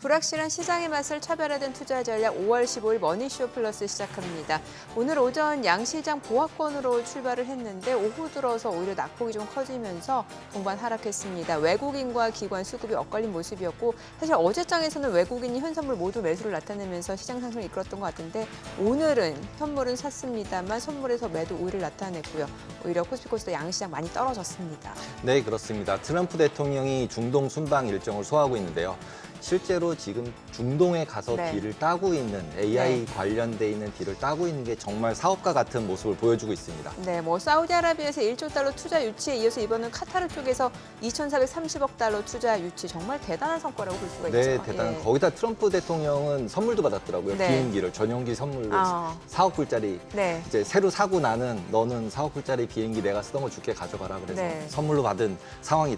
불확실한 시장의 맛을 차별화된 투자 전략 5월 15일 머니쇼 플러스 시작합니다. 오늘 오전 양시장 보합권으로 출발을 했는데 오후 들어서 오히려 낙폭이 좀 커지면서 동반 하락했습니다. 외국인과 기관 수급이 엇갈린 모습이었고 사실 어제장에서는 외국인이 현선물 모두 매수를 나타내면서 시장 상승을 이끌었던 것 같은데 오늘은 현물은 샀습니다만 선물에서 매도 우위를 나타냈고요. 오히려 코스피코스도 양시장 많이 떨어졌습니다. 네, 그렇습니다. 트럼프 대통령이 중동 순방 일정을 소화하고 있는데요. 실제로 지금 중동에 가서 네. 딜을 따고 있는 AI 네. 관련돼 있는 딜을 따고 있는 게 정말 사업가 같은 모습을 보여주고 있습니다. 네, 사우디아라비아에서 1조 달러 투자 유치에 이어서 이번은 카타르 쪽에서 2,430억 달러 투자 유치 정말 대단한 성과라고 볼 수가 있죠. 네, 대단한. 예. 거기다 트럼프 대통령은 선물도 받았더라고요. 네. 비행기를 전용기 선물로 아. 4억 불짜리 네. 이제 새로 사고 나는 너는 4억 불짜리 비행기 내가 쓰던 거 줄게 가져가라 그래서 네. 선물로 받은 상황이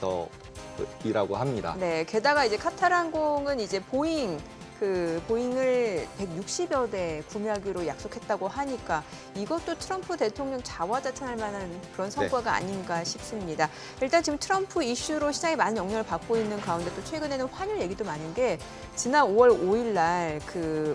이라고 합니다. 네, 게다가 이제 카타르 항공은 이제 보잉을 160여 대 구매하기로 약속했다고 하니까 이것도 트럼프 대통령 자화자찬할 만한 그런 성과가 아닌가 싶습니다. 일단 지금 트럼프 이슈로 시장에 많은 영향을 받고 있는 가운데 또 최근에는 환율 얘기도 많은 게 지난 5월 5일 날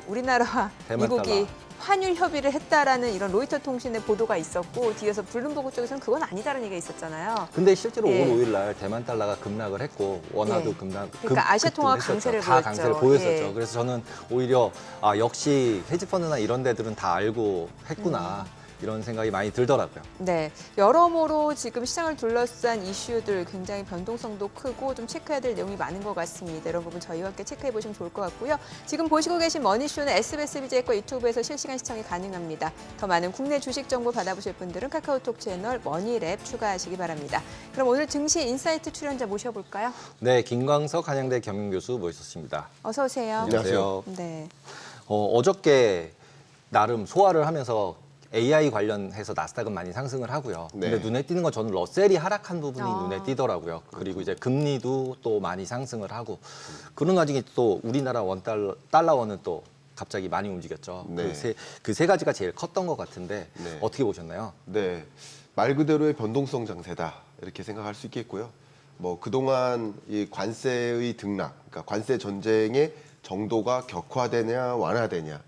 우리나라와 대만 미국이 달러. 환율 협의를 했다라는 이런 로이터 통신의 보도가 있었고 뒤에서 블룸버그 쪽에서는 그건 아니다라는 얘기가 있었잖아요. 근데 실제로 예. 5월 5일 날 대만 달러가 급락을 했고 원화도 예. 급락. 그러니까 아시아 통화가 급등했었죠. 강세를 다 보였죠. 강세를 보였었죠. 예. 그래서 저는 오히려 역시 헤지펀드나 이런 데들은 다 알고 했구나. 이런 생각이 많이 들더라고요. 네, 여러모로 지금 시장을 둘러싼 이슈들 굉장히 변동성도 크고 좀 체크해야 될 내용이 많은 것 같습니다. 이런 부분 저희와 함께 체크해 보시면 좋을 것 같고요. 지금 보시고 계신 머니쇼는 SBS BJ과 유튜브에서 실시간 시청이 가능합니다. 더 많은 국내 주식 정보 받아보실 분들은 카카오톡 채널 머니랩 추가하시기 바랍니다. 그럼 오늘 증시 인사이트 출연자 모셔볼까요? 네, 김광석 한양대 경영교수 모셨습니다. 어서 오세요. 안녕하세요. 네, 어저께 나름 소화를 하면서 AI 관련해서 나스닥은 많이 상승을 하고요. 네. 근데 눈에 띄는 건 저는 러셀이 하락한 부분이 아. 눈에 띄더라고요. 그리고 이제 금리도 또 많이 상승을 하고 그런 와중에 또 우리나라 달러원은 또 갑자기 많이 움직였죠. 네. 그 세 가지가 제일 컸던 것 같은데 네. 어떻게 보셨나요? 네, 말 그대로의 변동성 장세다 이렇게 생각할 수 있겠고요. 그동안 이 관세의 등락, 그러니까 관세 전쟁의 정도가 격화되냐 완화되냐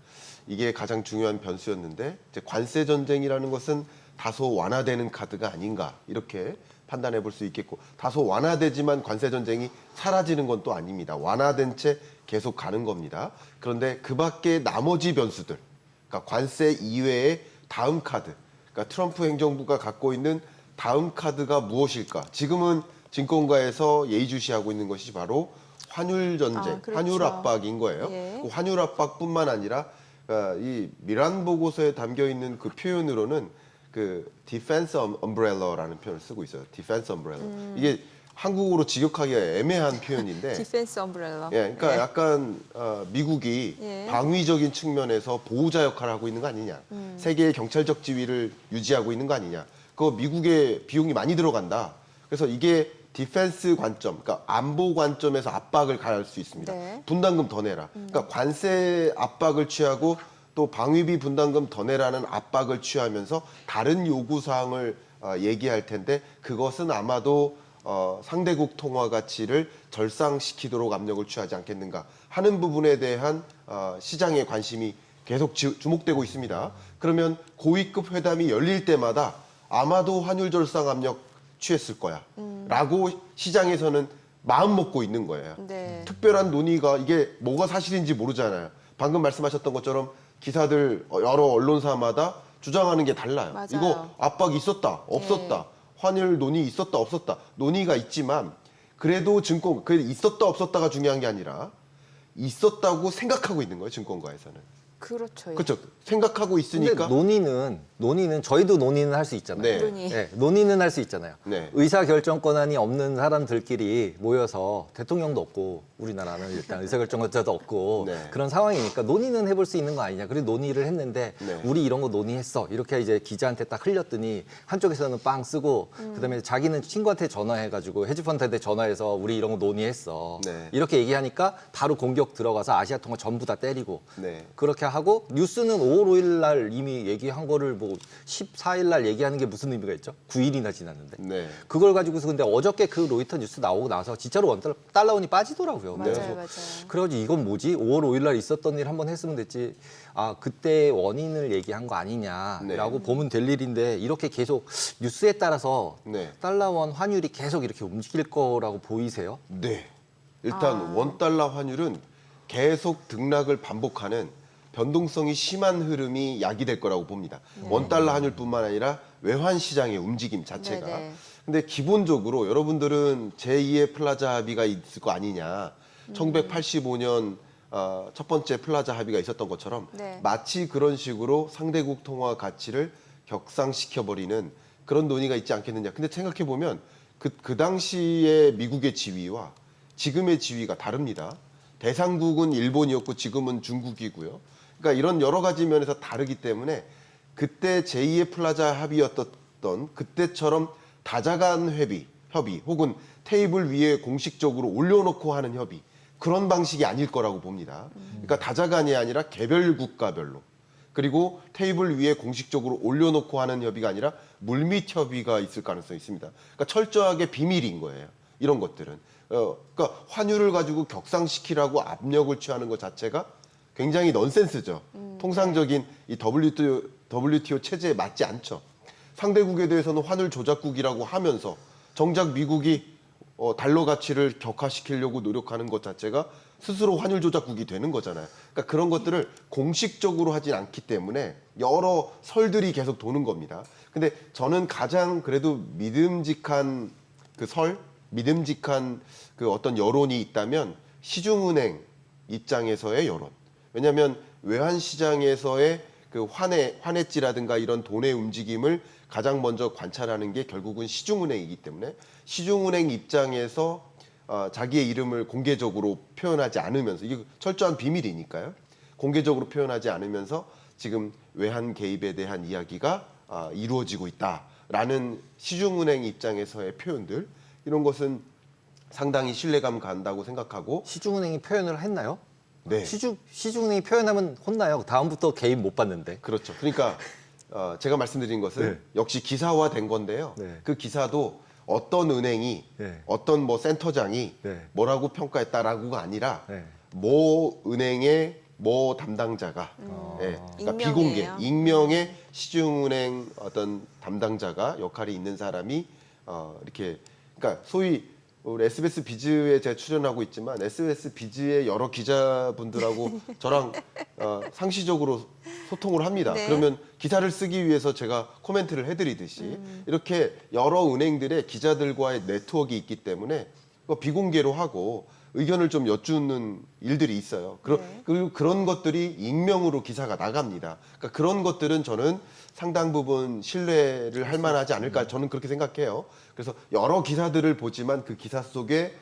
이게 가장 중요한 변수였는데 이제 관세 전쟁이라는 것은 다소 완화되는 카드가 아닌가 이렇게 판단해 볼 수 있겠고 다소 완화되지만 관세 전쟁이 사라지는 건 또 아닙니다. 완화된 채 계속 가는 겁니다. 그런데 그 밖에 나머지 변수들, 그러니까 관세 이외의 다음 카드, 그러니까 트럼프 행정부가 갖고 있는 다음 카드가 무엇일까? 지금은 증권가에서 예의주시하고 있는 것이 바로 환율 전쟁, 그렇죠. 환율 압박인 거예요. 예. 그 환율 압박뿐만 아니라 이 미란 보고서에 담겨 있는 그 표현으로는 그 디펜스 엄브렐러라는 표현을 쓰고 있어요. 디펜스 엄브렐러. 이게 한국어로 직역하기가 애매한 표현인데 디펜스 엄브렐러. 예, 그러니까 네. 약간 미국이 예. 방위적인 측면에서 보호자 역할을 하고 있는 거 아니냐. 세계의 경찰적 지위를 유지하고 있는 거 아니냐. 그거 미국의 비용이 많이 들어간다. 그래서 이게 디펜스 관점, 그러니까 안보 관점에서 압박을 가할 수 있습니다. 네. 분담금 더 내라. 그러니까 관세 압박을 취하고 또 방위비 분담금 더 내라는 압박을 취하면서 다른 요구 사항을 얘기할 텐데 그것은 아마도 상대국 통화 가치를 절상시키도록 압력을 취하지 않겠는가 하는 부분에 대한 시장의 관심이 계속 주목되고 있습니다. 그러면 고위급 회담이 열릴 때마다 아마도 환율 절상 압력 취했을 거야 라고 시장에서는 마음 먹고 있는 거예요. 네. 특별한 논의가 이게 뭐가 사실인지 모르잖아요. 방금 말씀하셨던 것처럼 기사들 여러 언론사마다 주장하는 게 달라요. 맞아요. 이거 압박이 있었다 없었다. 네. 환율 논의 있었다 없었다. 논의가 있지만 그래도 있었다 없었다가 중요한 게 아니라 있었다고 생각하고 있는 거예요. 증권가에서는. 그렇죠. 예. 그렇죠. 생각하고 근데 있으니까. 논의는 저희도 논의는 할 수 있잖아요. 네. 논의. 네, 논의는 할 수 있잖아요. 네. 의사결정 권한이 없는 사람들끼리 모여서 대통령도 없고 우리나라는 일단 의사결정권자도 없고 네. 그런 상황이니까 논의는 해볼 수 있는 거 아니냐. 그래서 논의를 했는데 네. 우리 이런 거 논의했어. 이렇게 이제 기자한테 딱 흘렸더니 한쪽에서는 빵 쓰고 그다음에 자기는 친구한테 전화해가지고 헤지펀드한테 전화해서 우리 이런 거 논의했어. 네. 이렇게 얘기하니까 바로 공격 들어가서 아시아통화 전부 다 때리고 네. 그렇게 하고 뉴스는 5월 5일 날 이미 얘기한 거를 뭐 지났다고 14일 날 얘기하는 게 무슨 의미가 있죠? 9일이나 지났는데. 네. 그걸 가지고서 근데 어저께 그 로이터 뉴스 나오고 나서 진짜로 원달러원이 빠지더라고요. 맞아요, 그래서 맞아요. 그래가지고 이건 뭐지? 5월 5일 날 있었던 일 한번 했으면 됐지. 아, 그때 원인을 얘기한 거 아니냐라고 보면 될 일인데 이렇게 계속 뉴스에 따라서 네. 달러원 환율이 계속 이렇게 움직일 거라고 보이세요? 네. 일단 원달러 환율은 계속 등락을 반복하는 변동성이 심한 흐름이 야기될 거라고 봅니다. 원달러 환율뿐만 아니라 외환 시장의 움직임 자체가. 네네. 근데 기본적으로 여러분들은 제2의 플라자 합의가 있을 거 아니냐. 1985년 첫 번째 플라자 합의가 있었던 것처럼 네. 마치 그런 식으로 상대국 통화 가치를 격상시켜버리는 그런 논의가 있지 않겠느냐. 근데 생각해보면 그 당시에 미국의 지위와 지금의 지위가 다릅니다. 대상국은 일본이었고 지금은 중국이고요. 그러니까 이런 여러 가지 면에서 다르기 때문에 그때 제2의 플라자 합의였던 그때처럼 다자간 협의 혹은 테이블 위에 공식적으로 올려놓고 하는 협의 그런 방식이 아닐 거라고 봅니다. 그러니까 다자간이 아니라 개별 국가별로 그리고 테이블 위에 공식적으로 올려놓고 하는 협의가 아니라 물밑 협의가 있을 가능성이 있습니다. 그러니까 철저하게 비밀인 거예요. 이런 것들은. 그러니까 환율을 가지고 격상시키라고 압력을 취하는 것 자체가 굉장히 넌센스죠. 통상적인 이 WTO 체제에 맞지 않죠. 상대국에 대해서는 환율 조작국이라고 하면서 정작 미국이 달러 가치를 격화시키려고 노력하는 것 자체가 스스로 환율 조작국이 되는 거잖아요. 그러니까 그런 것들을 공식적으로 하진 않기 때문에 여러 설들이 계속 도는 겁니다. 근데 저는 가장 그래도 믿음직한 믿음직한 그 어떤 여론이 있다면 시중은행 입장에서의 여론. 왜냐하면 외환 시장에서의 그 환해지라든가 이런 돈의 움직임을 가장 먼저 관찰하는 게 결국은 시중은행이기 때문에 시중은행 입장에서 자기의 이름을 공개적으로 표현하지 않으면서 이게 철저한 비밀이니까요. 공개적으로 표현하지 않으면서 지금 외환 개입에 대한 이야기가 이루어지고 있다라는 시중은행 입장에서의 표현들 이런 것은 상당히 신뢰감 간다고 생각하고 시중은행이 표현을 했나요? 네. 시중은행이 표현하면 혼나요. 다음부터 개입 못 받는데. 그렇죠. 그러니까 제가 말씀드린 것은 네. 역시 기사화된 건데요. 네. 그 기사도 어떤 은행이 네. 어떤 뭐 센터장이 네. 뭐라고 평가했다라고가 아니라 네. 모 은행의 모 담당자가 그러니까 비공개 익명이에요. 익명의 시중은행 어떤 담당자가 역할이 있는 사람이 이렇게 그러니까 소위 우리 SBS 비즈에 제가 출연하고 있지만 SBS 비즈의 여러 기자분들하고 저랑 상시적으로 소통을 합니다. 네. 그러면 기사를 쓰기 위해서 제가 코멘트를 해드리듯이 이렇게 여러 은행들의 기자들과의 네트워크가 있기 때문에 비공개로 하고 의견을 좀 여쭈는 일들이 있어요. 네. 그리고 그런 것들이 익명으로 기사가 나갑니다. 그러니까 그런 것들은 저는 상당 부분 신뢰를 할 만하지 않을까 저는 그렇게 생각해요. 그래서 여러 기사들을 보지만 그 기사 속에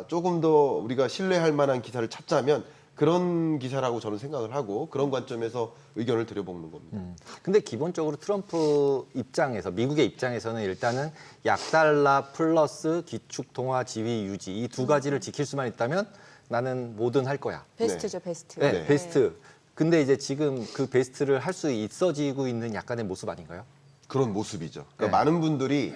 조금 더 우리가 신뢰할 만한 기사를 찾자면 그런 기사라고 저는 생각을 하고 그런 관점에서 의견을 드려보는 겁니다. 근데 기본적으로 트럼프 입장에서 미국의 입장에서는 일단은 약달러 플러스 기축통화 지위 유지 이 두 가지를 지킬 수만 있다면 나는 뭐든 할 거야. 베스트죠, 베스트. 네, 네. 베스트. 근데 이제 지금 그 베스트를 할 수 있어지고 있는 약간의 모습 아닌가요? 그런 모습이죠. 그러니까 네. 많은 분들이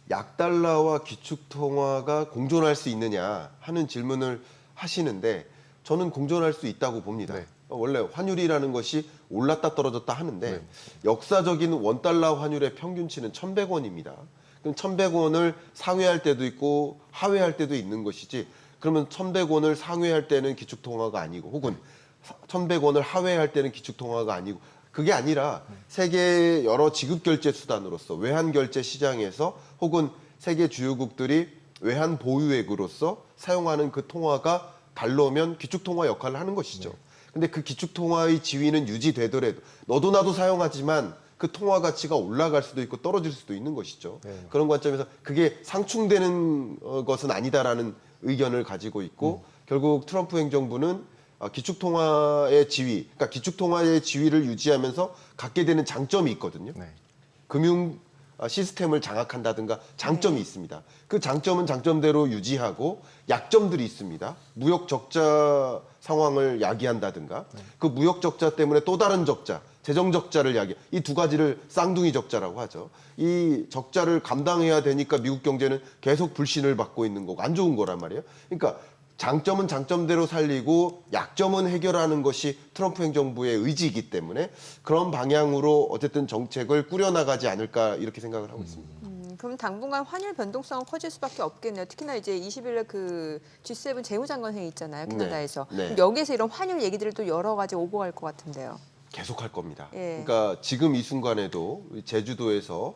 약달러와 기축통화가 공존할 수 있느냐 하는 질문을 하시는데 저는 공존할 수 있다고 봅니다. 네. 원래 환율이라는 것이 올랐다 떨어졌다 하는데 역사적인 원달러 환율의 평균치는 1,100원입니다. 그럼 1,100원을 상회할 때도 있고 하회할 때도 있는 것이지 그러면 1,100원을 상회할 때는 기축통화가 아니고 혹은 1,100원을 하회할 때는 기축통화가 아니고 그게 아니라 세계 여러 지급결제 수단으로서 외환결제 시장에서 혹은 세계 주요국들이 외환 보유액으로서 사용하는 그 통화가 달러면 기축통화 역할을 하는 것이죠. 근데 그 기축통화의 지위는 유지되더라도 너도 나도 사용하지만 그 통화 가치가 올라갈 수도 있고 떨어질 수도 있는 것이죠. 그런 관점에서 그게 상충되는 것은 아니다라는 의견을 가지고 있고 결국 트럼프 행정부는 기축통화의 지위, 그러니까 기축통화의 지위를 유지하면서 갖게 되는 장점이 있거든요. 네. 금융 시스템을 장악한다든가 장점이 있습니다. 그 장점은 장점대로 유지하고 약점들이 있습니다. 무역 적자 상황을 야기한다든가 그 무역 적자 때문에 또 다른 적자, 재정 적자를 이야기. 이 두 가지를 쌍둥이 적자라고 하죠. 이 적자를 감당해야 되니까 미국 경제는 계속 불신을 받고 있는 거고 안 좋은 거란 말이에요. 그러니까 장점은 장점대로 살리고 약점은 해결하는 것이 트럼프 행정부의 의지이기 때문에 그런 방향으로 어쨌든 정책을 꾸려나가지 않을까 이렇게 생각을 하고 있습니다. 그럼 당분간 환율 변동성은 커질 수밖에 없겠네요. 특히나 이제 20일에 그 G7 재무장관 회의 있잖아요, 캐나다에서. 네. 그럼 여기에서 이런 환율 얘기들을 또 여러 가지 오고 갈 것 같은데요. 계속 할 겁니다. 예. 그러니까 지금 이 순간에도 제주도에서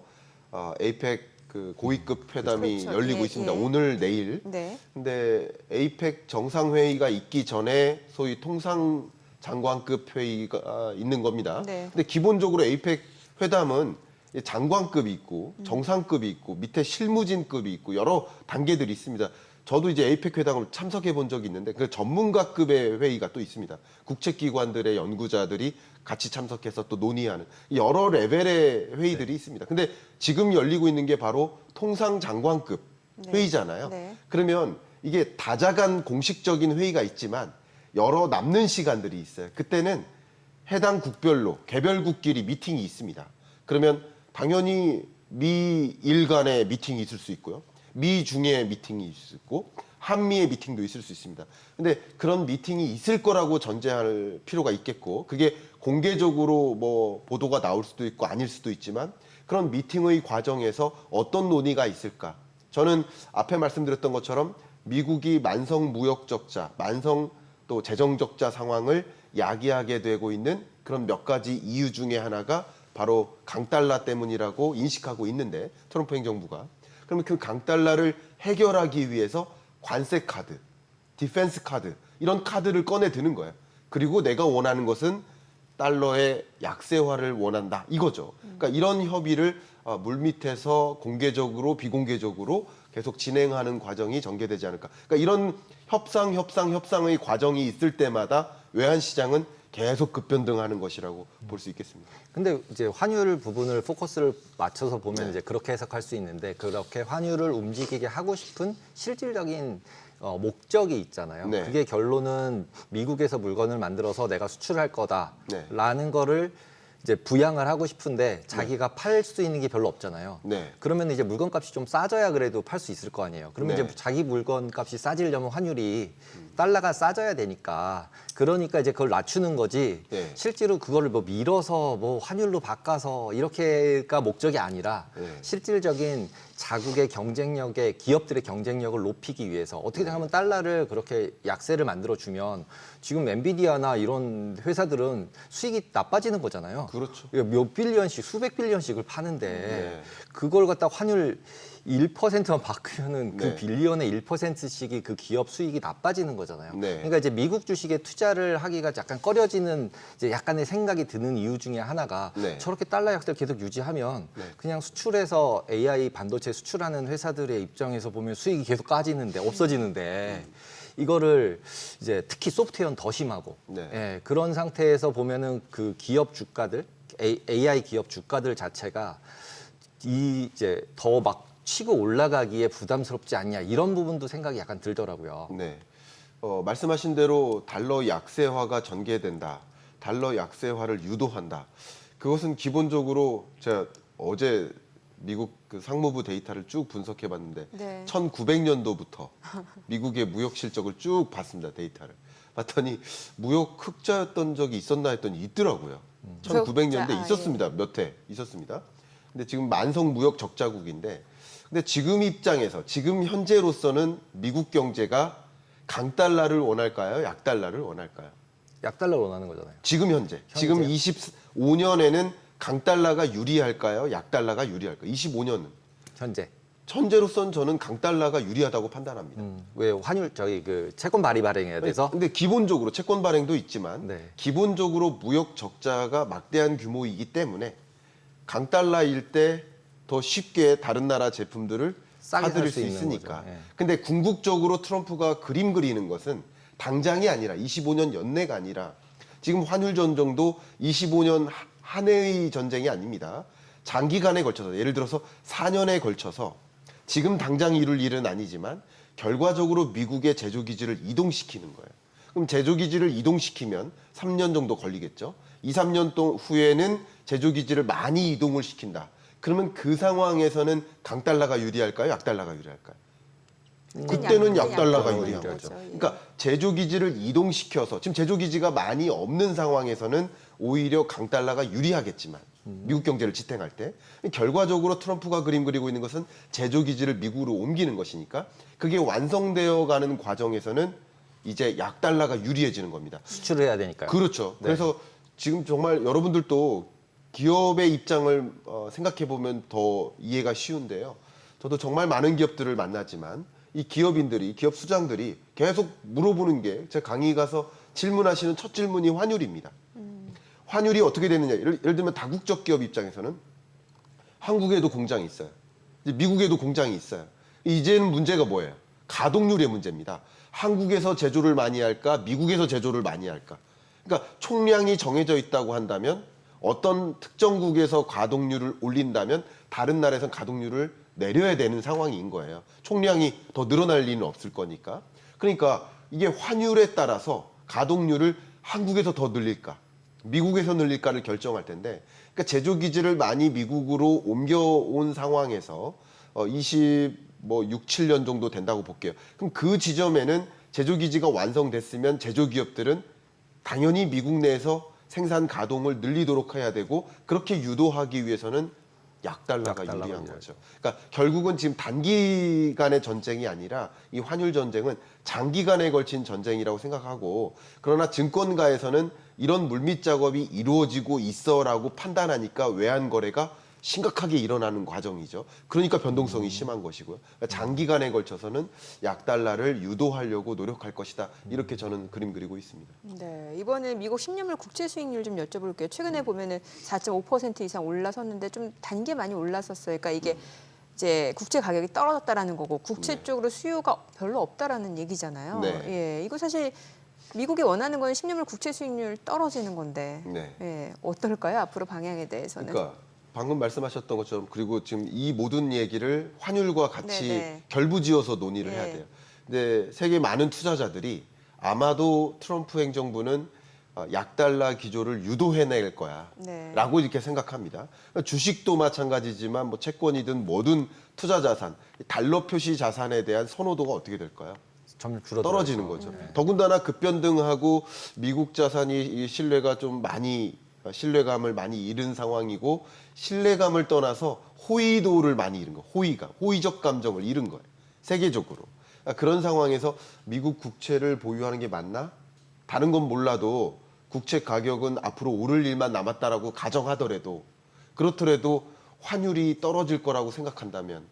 에이펙 그 고위급 회담이 그렇죠. 열리고 예, 있습니다. 예. 오늘 내일. 네. 근데 에이펙 정상회의가 있기 전에 소위 통상장관급 회의가 있는 겁니다. 네. 근데 기본적으로 에이펙 회담은 장관급이 있고 정상급이 있고 밑에 실무진급이 있고 여러 단계들이 있습니다. 저도 이제 에이펙 회담을 참석해 본 적이 있는데 그 전문가급의 회의가 또 있습니다. 국책기관들의 연구자들이 같이 참석해서 또 논의하는 여러 레벨의 회의들이 있습니다. 근데 지금 열리고 있는 게 바로 통상장관급 네. 회의잖아요. 네. 그러면 이게 다자간 공식적인 회의가 있지만 여러 남는 시간들이 있어요. 그때는 해당 국별로 개별국끼리 미팅이 있습니다. 그러면 당연히 미일 간의 미팅이 있을 수 있고요. 미중의 미팅이 있을 수 있고 한미의 미팅도 있을 수 있습니다. 근데 그런 미팅이 있을 거라고 전제할 필요가 있겠고 그게 공개적으로 뭐 보도가 나올 수도 있고 아닐 수도 있지만 그런 미팅의 과정에서 어떤 논의가 있을까? 저는 앞에 말씀드렸던 것처럼 미국이 만성 무역 적자, 만성 또 재정 적자 상황을 야기하게 되고 있는 그런 몇 가지 이유 중에 하나가 바로 강달러 때문이라고 인식하고 있는데 트럼프 행정부가 그러면 그 강달러를 해결하기 위해서 관세 카드, 디펜스 카드 이런 카드를 꺼내 드는 거예요. 그리고 내가 원하는 것은 달러의 약세화를 원한다 이거죠. 그러니까 이런 협의를 물밑에서 공개적으로 비공개적으로 계속 진행하는 과정이 전개되지 않을까. 그러니까 이런 협상의 과정이 있을 때마다 외환시장은 계속 급변동하는 것이라고 볼 수 있겠습니다. 근데 이제 환율 부분을 포커스를 맞춰서 보면 네. 이제 그렇게 해석할 수 있는데 그렇게 환율을 움직이게 하고 싶은 실질적인 목적이 있잖아요. 네. 그게 결론은 미국에서 물건을 만들어서 내가 수출할 거다라는 네. 거를 이제 부양을 하고 싶은데 자기가 팔 수 있는 게 별로 없잖아요. 네. 그러면 이제 물건값이 좀 싸져야 그래도 팔 수 있을 거 아니에요. 그러면 네. 이제 자기 물건값이 싸지려면 환율이 달러가 싸져야 되니까 그러니까 이제 그걸 낮추는 거지. 네. 실제로 그거를 뭐 밀어서 뭐 환율로 바꿔서 이렇게가 목적이 아니라 네. 실질적인 자국의 경쟁력에 기업들의 경쟁력을 높이기 위해서 어떻게 하면 달러를 그렇게 약세를 만들어 주면 지금 엔비디아나 이런 회사들은 수익이 나빠지는 거잖아요. 그렇죠. 몇 빌리언씩 수백 빌리언씩을 파는데 네. 그걸 갖다 환율 1%만 바꾸면은 그 네. 빌리언의 1%씩이 그 기업 수익이 나빠지는 거잖아요. 네. 그러니까 이제 미국 주식에 투자를 하기가 약간 꺼려지는 이제 약간의 생각이 드는 이유 중에 하나가 네. 저렇게 달러 약세를 계속 유지하면 네. 그냥 수출해서 AI 반도체 수출하는 회사들의 입장에서 보면 수익이 계속 까지는데 없어지는데 이거를 이제 특히 소프트웨어는 더 심하고 네. 예, 그런 상태에서 보면은 그 기업 주가들 AI 기업 주가들 자체가 이제 더 막 치고 올라가기에 부담스럽지 않냐 이런 부분도 생각이 약간 들더라고요. 네. 말씀하신 대로 달러 약세화가 전개된다. 달러 약세화를 유도한다. 그것은 기본적으로 제가 어제 미국 그 상무부 데이터를 쭉 분석해 봤는데 네. 1900년도부터 미국의 무역 실적을 쭉 봤습니다. 데이터를. 봤더니 무역 흑자였던 적이 있었나 했더니 있더라고요. 1900년대 흑자, 있었습니다. 몇 해 있었습니다. 근데 지금 만성 무역 적자국인데 근데 지금 입장에서 지금 현재로서는 미국 경제가 강달러를 원할까요? 약달러를 원할까요? 약달러 원하는 거잖아요. 지금 현재. 지금 25년에는 강달러가 유리할까요? 약달러가 유리할까요? 25년은. 현재로서는 저는 강달러가 유리하다고 판단합니다. 왜 환율 저기 그 채권 발의 발행해야 돼서 근데 기본적으로 채권 발행도 있지만 네. 기본적으로 무역 적자가 막대한 규모이기 때문에 강달러일 때 더 쉽게 다른 나라 제품들을 싸게 사들일 살 수 수 있는 있으니까. 거죠. 예. 근데 궁극적으로 트럼프가 그림 그리는 것은 당장이 아니라 25년 연내가 아니라 지금 환율 전쟁도 25년 한 해의 전쟁이 아닙니다. 장기간에 걸쳐서 예를 들어서 4년에 걸쳐서 지금 당장 이룰 일은 아니지만 결과적으로 미국의 제조기지를 이동시키는 거예요. 그럼 제조기지를 이동시키면 3년 정도 걸리겠죠. 2, 3년 후에는 제조 기지를 많이 이동을 시킨다. 그러면 그 상황에서는 강달러가 유리할까요? 약달러가 유리할까요? 그때는 약달러가 약달러가 유리한 유리하죠. 거죠. 예. 그러니까 제조 기지를 이동시켜서 지금 제조 기지가 많이 없는 상황에서는 오히려 강달러가 유리하겠지만 미국 경제를 지탱할 때 결과적으로 트럼프가 그림 그리고 있는 것은 제조 기지를 미국으로 옮기는 것이니까 그게 완성되어 가는 과정에서는 이제 약달러가 유리해지는 겁니다. 수출을 해야 되니까요. 그렇죠. 네. 그래서 지금 정말 여러분들도 기업의 입장을 생각해 보면 더 이해가 쉬운데요. 저도 정말 많은 기업들을 만나지만 이 기업인들이, 기업 수장들이 계속 물어보는 게 제 강의 가서 질문하시는 첫 질문이 환율입니다. 환율이 어떻게 되느냐. 예를 들면 다국적 기업 입장에서는 한국에도 공장이 있어요. 이제 미국에도 공장이 있어요. 이제는 문제가 뭐예요? 가동률의 문제입니다. 한국에서 제조를 많이 할까? 미국에서 제조를 많이 할까? 그러니까 총량이 정해져 있다고 한다면 어떤 특정국에서 가동률을 올린다면 다른 나라에서는 가동률을 내려야 되는 상황인 거예요. 총량이 더 늘어날 리는 없을 거니까. 그러니까 이게 환율에 따라서 가동률을 한국에서 더 늘릴까, 미국에서 늘릴까를 결정할 텐데, 그러니까 제조 기지를 많이 미국으로 옮겨온 상황에서 6, 7년 정도 된다고 볼게요. 그럼 그 지점에는 제조 기지가 완성됐으면 제조 기업들은 당연히 미국 내에서 생산 가동을 늘리도록 해야 되고 그렇게 유도하기 위해서는 약달러가 유리한 유리하죠. 거죠. 그러니까 결국은 지금 단기간의 전쟁이 아니라 이 환율 전쟁은 장기간에 걸친 전쟁이라고 생각하고, 그러나 증권가에서는 이런 물밑 작업이 이루어지고 있어라고 판단하니까 외환 거래가 심각하게 일어나는 과정이죠. 그러니까 변동성이 심한 것이고요. 그러니까 장기간에 걸쳐서는 약달러를 유도하려고 노력할 것이다. 이렇게 저는 그림 그리고 있습니다. 네, 이번에 미국 10년물 국채 수익률 좀 여쭤볼게요. 최근에 보면은 4.5% 이상 올라섰는데 좀 단계 많이 올랐었어요. 그러니까 이게 이제 국채 가격이 떨어졌다라는 거고 국채 쪽으로 수요가 별로 없다라는 얘기잖아요. 네. 예, 이거 사실 미국이 원하는 건 10년물 국채 수익률 떨어지는 건데, 네. 예, 어떨까요? 앞으로 방향에 대해서는. 그러니까 방금 말씀하셨던 것처럼, 그리고 지금 이 모든 얘기를 환율과 같이 네네. 결부지어서 논의를 네. 해야 돼요. 근데 세계 많은 투자자들이 아마도 트럼프 행정부는 약달러 기조를 유도해낼 거야 네. 라고 이렇게 생각합니다. 주식도 마찬가지지만 뭐 채권이든 모든 투자 자산, 달러 표시 자산에 대한 선호도가 어떻게 될까요? 점점 줄어들어요. 떨어지는 거죠. 더군다나 급변동하고 미국 자산이 이 신뢰감을 많이 잃은 상황이고, 신뢰감을 떠나서 호의도를 많이 잃은 거, 호의적 감정을 잃은 거예요. 세계적으로. 그런 상황에서 미국 국채를 보유하는 게 맞나? 다른 건 몰라도 국채 가격은 앞으로 오를 일만 남았다라고 가정하더라도, 그렇더라도 환율이 떨어질 거라고 생각한다면,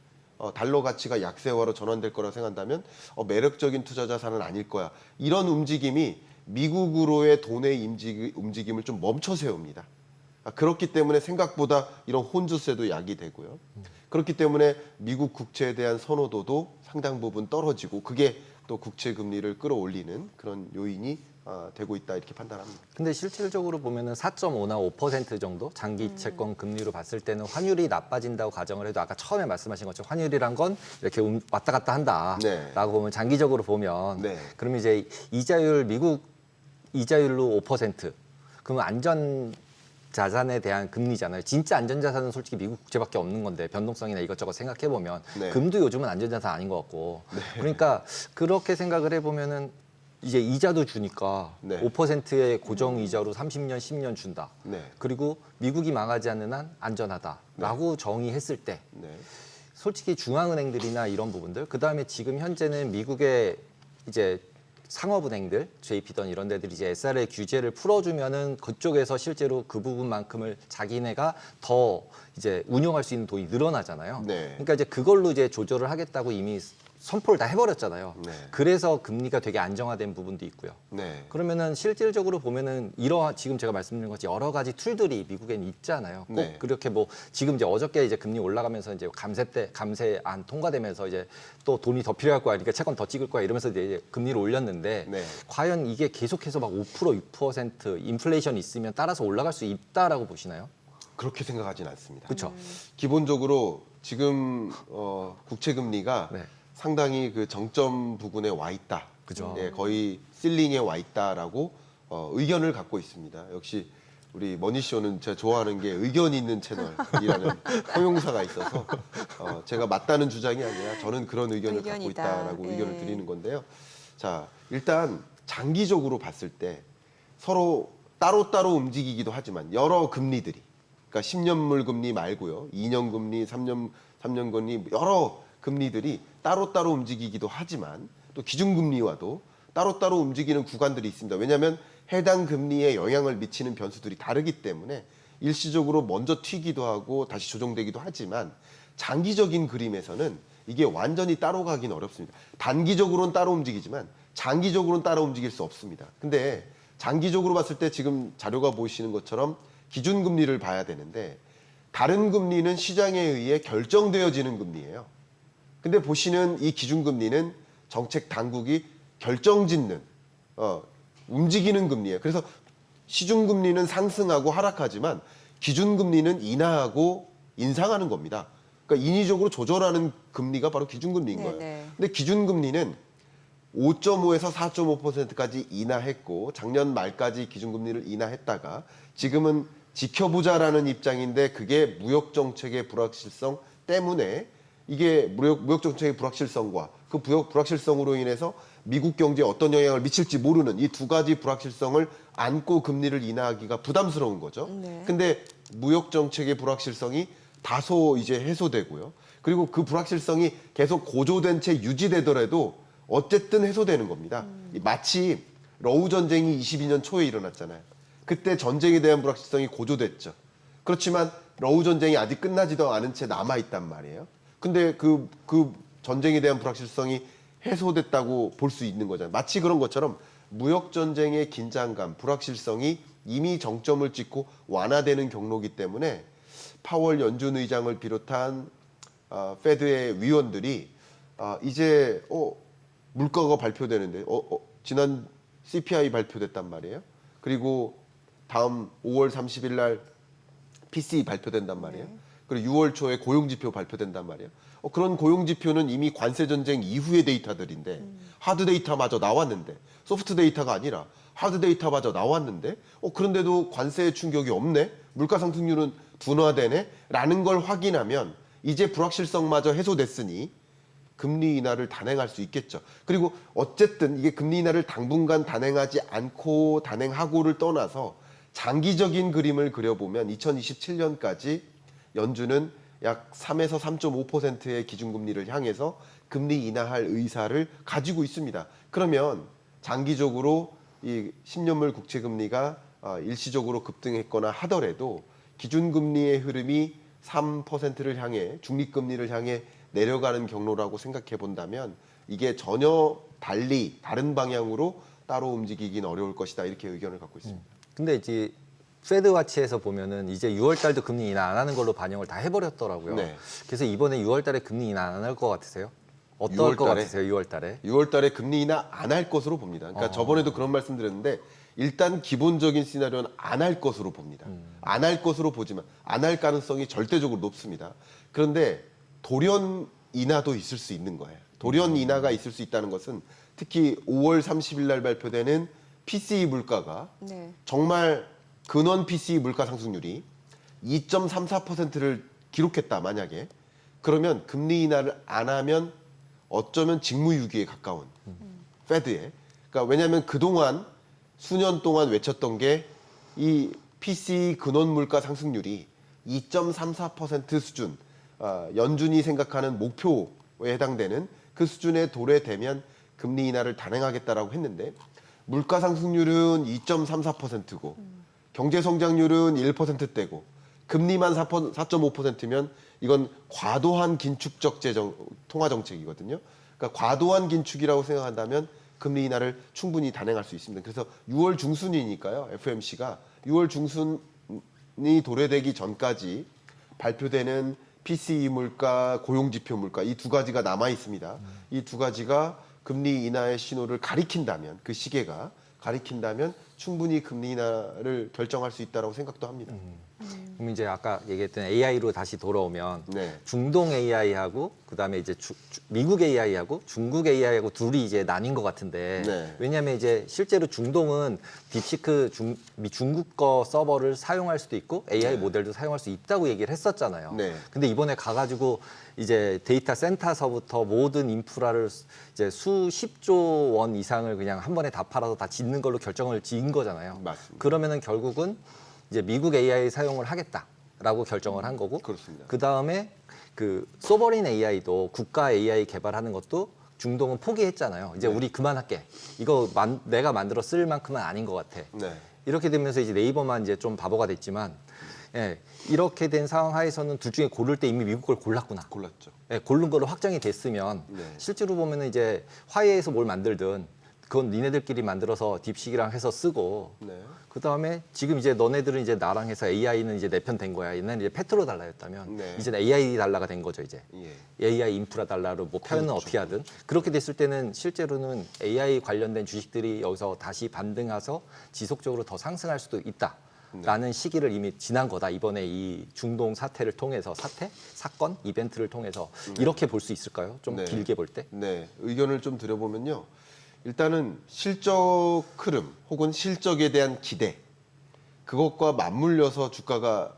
달러 가치가 약세화로 전환될 거라고 생각한다면 매력적인 투자 자산은 아닐 거야. 이런 움직임이 미국으로의 돈의 움직임을 좀 멈춰 세웁니다. 그렇기 때문에 생각보다 이런 혼주세도 야기되고요. 그렇기 때문에 미국 국채에 대한 선호도도 상당 부분 떨어지고, 그게 또 국채 금리를 끌어올리는 그런 요인이 되고 있다, 이렇게 판단합니다. 근데 실질적으로 보면은 4.5나 5% 정도 장기 채권 금리로 봤을 때는 환율이 나빠진다고 가정을 해도 아까 처음에 말씀하신 것처럼 환율이란 건 이렇게 왔다 갔다 한다라고 네. 보면, 장기적으로 보면 네. 그러면 이제 미국 이자율로 5%, 그러면 안전 자산에 대한 금리잖아요. 진짜 안전자산은 솔직히 미국 국채밖에 없는 건데, 변동성이나 이것저것 생각해 보면 네. 금도 요즘은 안전자산 아닌 것 같고, 그러니까 그렇게 생각을 해보면은 이제 이자도 주니까 네. 5%의 고정 이자로 30년, 10년 준다. 네. 그리고 미국이 망하지 않는 한 안전하다라고 정의했을 때, 네. 솔직히 중앙은행들이나 이런 부분들, 그 다음에 지금 현재는 미국의 이제 상업은행들, JP든 이런 데들이 이제 SR의 규제를 풀어주면은 그쪽에서 실제로 그 부분만큼을 자기네가 더 이제 운용할 수 있는 돈이 늘어나잖아요. 네. 그러니까 이제 그걸로 이제 조절을 하겠다고 이미 선포를 다 해버렸잖아요. 네. 그래서 금리가 되게 안정화된 부분도 있고요. 네. 그러면은 실질적으로 보면은 지금 제가 말씀드린 것이 여러 가지 툴들이 미국엔 있잖아요. 꼭 네. 그렇게 뭐 지금 이제 어저께 이제 금리 올라가면서 이제 감세안 통과되면서 이제 또 돈이 더 필요할 거야, 그러니까 채권 더 찍을 거야 이러면서 이제 금리를 올렸는데, 네. 과연 이게 계속해서 막 5%, 6% 인플레이션이 있으면 따라서 올라갈 수 있다라고 보시나요? 그렇게 생각하진 않습니다. 그렇죠. 기본적으로 지금 국채 금리가 네. 상당히 그 정점 부근에 와 있다. 그죠. 예, 거의 실링에 와 있다라고 의견을 갖고 있습니다. 역시 우리 머니쇼는 제가 좋아하는 게 의견 있는 채널이라는 형용사가 있어서 제가 맞다는 주장이 아니라 저는 그런 의견을 갖고 의견이다. 있다라고 네. 의견을 드리는 건데요. 자, 일단 장기적으로 봤을 때 서로 따로따로 움직이기도 하지만 여러 금리들이 그러니까 10년물 금리 말고요. 2년 금리, 3년 금리 여러 금리들이 따로따로 움직이기도 하지만 또 기준금리와도 따로따로 움직이는 구간들이 있습니다. 왜냐하면 해당 금리에 영향을 미치는 변수들이 다르기 때문에 일시적으로 먼저 튀기도 하고 다시 조정되기도 하지만 장기적인 그림에서는 이게 완전히 따로 가긴 어렵습니다. 단기적으로는 따로 움직이지만 장기적으로는 따로 움직일 수 없습니다. 근데 장기적으로 봤을 때 지금 자료가 보이시는 것처럼 기준금리를 봐야 되는데 다른 금리는 시장에 의해 결정되어지는 금리예요. 근데 보시는 이 기준금리는 정책 당국이 결정짓는 움직이는 금리예요. 그래서 시중금리는 상승하고 하락하지만 기준금리는 인하하고 인상하는 겁니다. 그러니까 인위적으로 조절하는 금리가 바로 기준금리인 거예요. 네네. 근데 기준금리는 5.5에서 4.5%까지 인하했고 작년 말까지 기준금리를 인하했다가 지금은 지켜보자라는 입장인데 그게 무역정책의 불확실성 때문에 이게 무역정책의 불확실성과 그 불확실성으로 인해서 미국 경제에 어떤 영향을 미칠지 모르는 이 두 가지 불확실성을 안고 금리를 인하하기가 부담스러운 거죠. 네. 근데 무역정책의 불확실성이 다소 이제 해소되고요. 그리고 그 불확실성이 계속 고조된 채 유지되더라도 어쨌든 해소되는 겁니다. 마치 러우 전쟁이 22년 초에 일어났잖아요. 그때 전쟁에 대한 불확실성이 고조됐죠. 그렇지만 러우 전쟁이 아직 끝나지도 않은 채 남아있단 말이에요. 근데 그 전쟁에 대한 불확실성이 해소됐다고 볼 수 있는 거잖아요. 마치 그런 것처럼 무역전쟁의 긴장감, 불확실성이 이미 정점을 찍고 완화되는 경로이기 때문에 파월 연준 의장을 비롯한 페드의 위원들이 이제 물가가 발표되는데 지난 CPI 발표됐단 말이에요. 그리고 다음 5월 30일 날 PCE 발표된단 말이에요. 그리고 6월 초에 고용지표 발표된단 말이에요. 그런 고용지표는 이미 관세전쟁 이후의 데이터들인데 하드 데이터마저 나왔는데 소프트 데이터가 아니라 하드 데이터마저 나왔는데 그런데도 관세 충격이 없네? 물가 상승률은 둔화되네? 라는 걸 확인하면 이제 불확실성마저 해소됐으니 금리 인하를 단행할 수 있겠죠. 그리고 어쨌든 이게 금리 인하를 당분간 단행하지 않고 단행하고를 떠나서 장기적인 그림을 그려보면 2027년까지 연준은 약 3에서 3.5%의 기준금리를 향해서 금리 인하할 의사를 가지고 있습니다. 그러면 장기적으로 이 10년물 국채금리가 일시적으로 급등했거나 하더라도 기준금리의 흐름이 3%를 향해 중립금리를 향해 내려가는 경로라고 생각해 본다면 이게 전혀 달리 다른 방향으로 따로 움직이긴 어려울 것이다 이렇게 의견을 갖고 있습니다. 근데 이제 페드와치에서 보면은 이제 6월 달도 금리 인하 안 하는 걸로 반영을 다 해버렸더라고요. 네. 그래서 이번에 6월 달에 금리 인하 안 할 것 같으세요? 6월 어떨 것 달에? 같으세요? 6월 달에? 6월 달에 금리 인하 안 할 것으로 봅니다. 그러니까 저번에도 그런 말씀 드렸는데 일단 기본적인 시나리오는 안 할 것으로 봅니다. 안 할 것으로 보지만 안 할 가능성이 절대적으로 높습니다. 그런데 돌연 인하도 있을 수 있는 거예요. 돌연 인하가 있을 수 있다는 것은 특히 5월 30일 날 발표되는 PCE 물가가 네. 정말 근원 PCE 물가 상승률이 2.34%를 기록했다 만약에 그러면 금리 인하를 안 하면 어쩌면 직무유기에 가까운 페드에 그러니까 왜냐하면 그동안 수년 동안 외쳤던 게 이 PCE 근원 물가 상승률이 2.34% 수준 연준이 생각하는 목표에 해당되는 그 수준에 도래되면 금리 인하를 단행하겠다라고 했는데 물가 상승률은 2.34%고 경제 성장률은 1%대고 금리만 4.5%면 이건 과도한 긴축적 통화 정책이거든요. 그러니까 과도한 긴축이라고 생각한다면 금리 인하를 충분히 단행할 수 있습니다. 그래서 6월 중순이니까요. FOMC가 6월 중순이 도래되기 전까지 발표되는 PCE 물가, 고용지표 물가 이 두 가지가 남아 있습니다. 이 두 가지가 금리 인하의 신호를 가리킨다면 그 시계가 가리킨다면 충분히 금리 인하를 결정할 수 있다고 생각도 합니다. 그럼 이제 아까 얘기했던 AI로 다시 돌아오면 네. 중동 AI하고 그다음에 이제 미국 AI하고 중국 AI하고 둘이 이제 나뉜 것 같은데 네. 왜냐하면 이제 실제로 중동은 딥시크 중국 거 서버를 사용할 수도 있고 AI 네. 모델도 사용할 수 있다고 얘기를 했었잖아요. 네. 근데 이번에 가가지고 이제 데이터 센터서부터 모든 인프라를 이제 수십조 원 이상을 그냥 한 번에 다 팔아서 다 짓는 걸로 결정을 지은 거잖아요. 맞습니다. 그러면은 결국은 이제 미국 AI 사용을 하겠다라고 결정을 한 거고, 그렇습니다. 그 다음에 그 소버린 AI도 국가 AI 개발하는 것도 중동은 포기했잖아요. 이제 네. 우리 그만할게. 이거 내가 만들어 쓸 만큼은 아닌 것 같아. 네. 이렇게 되면서 이제 네이버만 이제 좀 바보가 됐지만, 예, 이렇게 된 상황 하에서는 둘 중에 고를 때 이미 미국 걸 골랐구나. 골랐죠. 예, 고른 걸로 확정이 됐으면 네. 실제로 보면은 이제 화해에서 뭘 만들든 그건 니네들끼리 만들어서 딥식이랑 해서 쓰고 네. 그 다음에 지금 이제 너네들은 이제 나랑 해서 AI는 이제 내 편 된 거야. 옛날에 이제 페트로 달라였다면 네. 이제 AI 달러가 된 거죠 이제. 예. AI 인프라 달러로 뭐 표현은 그렇죠. 어떻게 하든 그렇게 됐을 때는 실제로는 AI 관련된 주식들이 여기서 다시 반등해서 지속적으로 더 상승할 수도 있다. 라는 시기를 이미 지난 거다. 이번에 이 중동 사태를 통해서 사건, 이벤트를 통해서 이렇게 볼 수 있을까요? 좀 네. 길게 볼 때? 네, 의견을 좀 드려보면요. 일단은 실적 흐름 혹은 실적에 대한 기대 그것과 맞물려서 주가가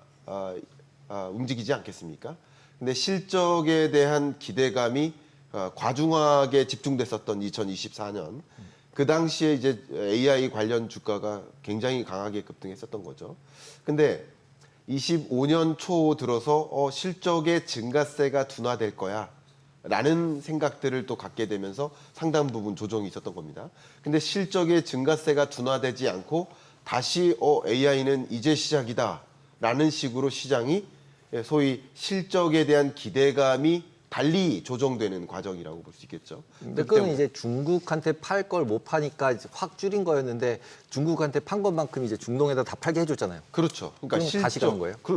움직이지 않겠습니까? 근데 실적에 대한 기대감이 과중하게 집중됐었던 2024년 그 당시에 이제 AI 관련 주가가 굉장히 강하게 급등했었던 거죠. 근데 25년 초 들어서 실적의 증가세가 둔화될 거야 라는 생각들을 또 갖게 되면서 상당 부분 조정이 있었던 겁니다. 근데 실적의 증가세가 둔화되지 않고 다시 AI는 이제 시작이다 라는 식으로 시장이 소위 실적에 대한 기대감이 달리 조정되는 과정이라고 볼 수 있겠죠. 근데 그건 이제 중국한테 팔 걸 못 파니까 이제 확 줄인 거였는데 중국한테 판 것만큼 이제 중동에다 다 팔게 해줬잖아요. 그렇죠. 그러니까 그럼 다시 가는 거예요? 그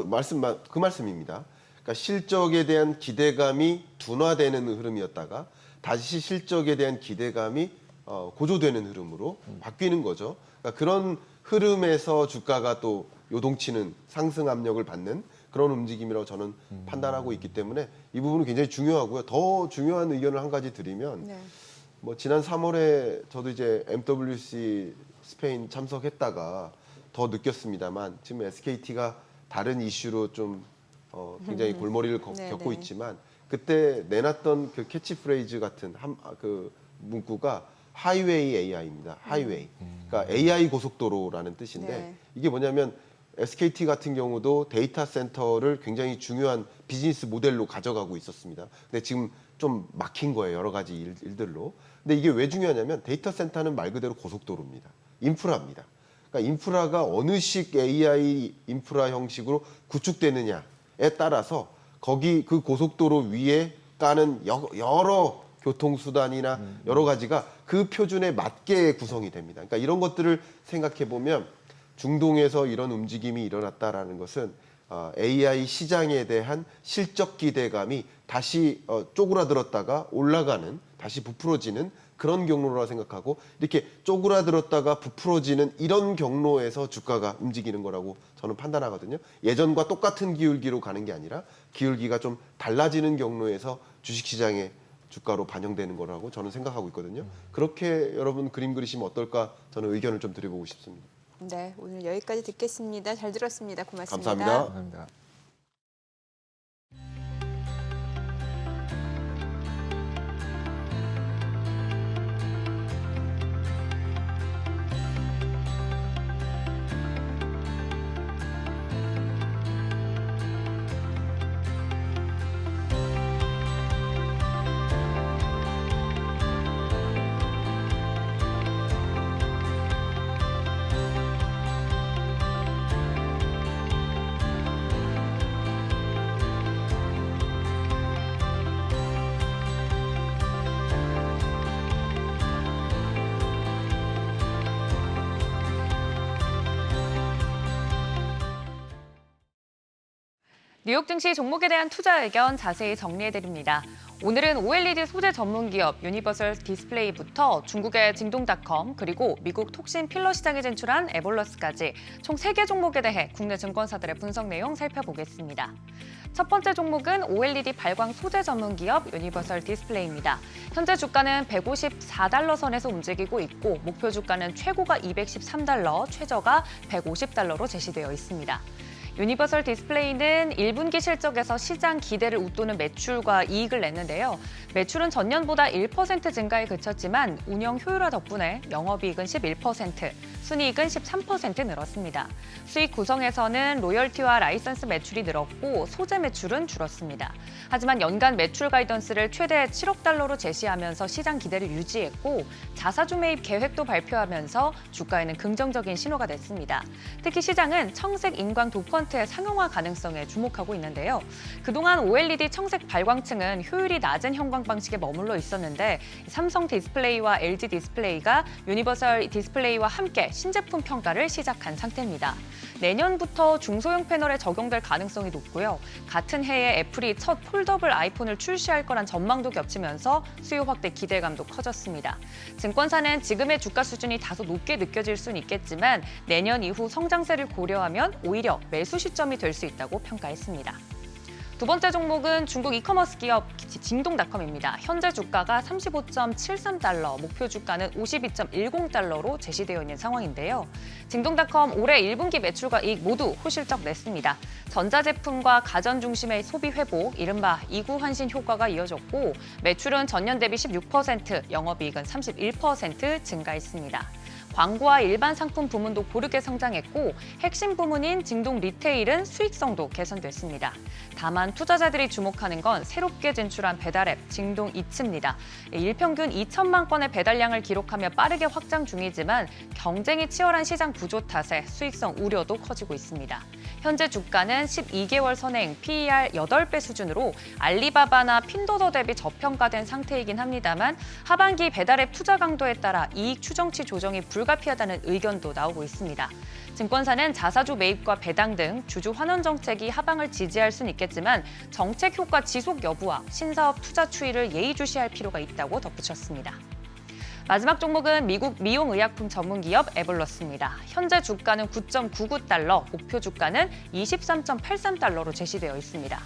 말씀입니다. 그러니까 실적에 대한 기대감이 둔화되는 흐름이었다가 다시 실적에 대한 기대감이 고조되는 흐름으로 바뀌는 거죠. 그러니까 그런 흐름에서 주가가 또 요동치는 상승 압력을 받는 그런 움직임이라고 저는 판단하고 있기 때문에 이 부분은 굉장히 중요하고요. 더 중요한 의견을 한 가지 드리면 네. 뭐 지난 3월에 저도 이제 MWC 스페인 참석했다가 더 느꼈습니다만 지금 SKT가 다른 이슈로 좀 굉장히 골머리를 네, 겪고 네. 있지만 그때 내놨던 그 캐치프레이즈 같은 그 문구가 하이웨이 AI입니다. 하이웨이. 그러니까 AI 고속도로라는 뜻인데 네. 이게 뭐냐면 SKT 같은 경우도 데이터 센터를 굉장히 중요한 비즈니스 모델로 가져가고 있었습니다. 근데 지금 좀 막힌 거예요. 여러 가지 일들로. 근데 이게 왜 중요하냐면 데이터 센터는 말 그대로 고속도로입니다. 인프라입니다. 그러니까 인프라가 어느 식 AI 인프라 형식으로 구축되느냐에 따라서 거기 그 고속도로 위에 까는 여러 교통수단이나 여러 가지가 그 표준에 맞게 구성이 됩니다. 그러니까 이런 것들을 생각해 보면 중동에서 이런 움직임이 일어났다라는 것은 AI 시장에 대한 실적 기대감이 다시 쪼그라들었다가 올라가는, 다시 부풀어지는 그런 경로라고 생각하고 이렇게 쪼그라들었다가 부풀어지는 이런 경로에서 주가가 움직이는 거라고 저는 판단하거든요. 예전과 똑같은 기울기로 가는 게 아니라 기울기가 좀 달라지는 경로에서 주식시장의 주가로 반영되는 거라고 저는 생각하고 있거든요. 그렇게 여러분 그림 그리시면 어떨까 저는 의견을 좀 드려보고 싶습니다. 네, 오늘 여기까지 듣겠습니다. 잘 들었습니다. 고맙습니다. 감사합니다. 감사합니다. 뉴욕 증시 종목에 대한 투자 의견 자세히 정리해드립니다. 오늘은 OLED 소재 전문 기업 유니버설 디스플레이부터 중국의 징동닷컴 그리고 미국 톡신 필러 시장에 진출한 에볼러스까지 총 3개 종목에 대해 국내 증권사들의 분석 내용 살펴보겠습니다. 첫 번째 종목은 OLED 발광 소재 전문 기업 유니버설 디스플레이입니다. 현재 주가는 154달러 선에서 움직이고 있고 목표 주가는 최고가 213달러, 최저가 150달러로 제시되어 있습니다. 유니버설 디스플레이는 1분기 실적에서 시장 기대를 웃도는 매출과 이익을 냈는데요. 매출은 전년보다 1% 증가에 그쳤지만 운영 효율화 덕분에 영업이익은 11%, 순이익은 13% 늘었습니다. 수익 구성에서는 로열티와 라이선스 매출이 늘었고 소재 매출은 줄었습니다. 하지만 연간 매출 가이던스를 최대 7억 달러로 제시하면서 시장 기대를 유지했고 자사주 매입 계획도 발표하면서 주가에는 긍정적인 신호가 됐습니다. 특히 시장은 청색 인광 도펀트의 상용화 가능성에 주목하고 있는데요. 그동안 OLED 청색 발광층은 효율이 낮은 형광 방식에 머물러 있었는데 삼성 디스플레이와 LG 디스플레이가 유니버설 디스플레이와 함께 신제품 평가를 시작한 상태입니다. 내년부터 중소형 패널에 적용될 가능성이 높고요. 같은 해에 애플이 첫 폴더블 아이폰을 출시할 거란 전망도 겹치면서 수요 확대 기대감도 커졌습니다. 증권사는 지금의 주가 수준이 다소 높게 느껴질 수는 있겠지만 내년 이후 성장세를 고려하면 오히려 매수 시점이 될 수 있다고 평가했습니다. 두 번째 종목은 중국 이커머스 기업 징동닷컴입니다. 현재 주가가 35.73달러, 목표 주가는 52.10달러로 제시되어 있는 상황인데요. 징동닷컴 올해 1분기 매출과 이익 모두 호실적 냈습니다. 전자제품과 가전 중심의 소비 회복, 이른바 이구 환신 효과가 이어졌고 매출은 전년 대비 16%, 영업이익은 31% 증가했습니다. 광고와 일반 상품 부문도 고르게 성장했고 핵심 부문인 징동 리테일은 수익성도 개선됐습니다. 다만 투자자들이 주목하는 건 새롭게 진출한 배달앱 징동 이츠입니다. 일평균 2천만 건의 배달량을 기록하며 빠르게 확장 중이지만 경쟁이 치열한 시장 구조 탓에 수익성 우려도 커지고 있습니다. 현재 주가는 12개월 선행 PER 8배 수준으로 알리바바나 핀도더 대비 저평가된 상태이긴 합니다만 하반기 배달앱 투자 강도에 따라 이익 추정치 조정이 불가피하다는 의견도 나오고 있습니다. 증권사는 자사주 매입과 배당 등 주주 환원 정책이 하방을 지지할 수는 있겠지만 정책 효과 지속 여부와 신사업 투자 추이를 예의주시할 필요가 있다고 덧붙였습니다. 마지막 종목은 미국 미용의약품 전문기업 에볼러스입니다. 현재 주가는 9.99달러, 목표 주가는 23.83달러로 제시되어 있습니다.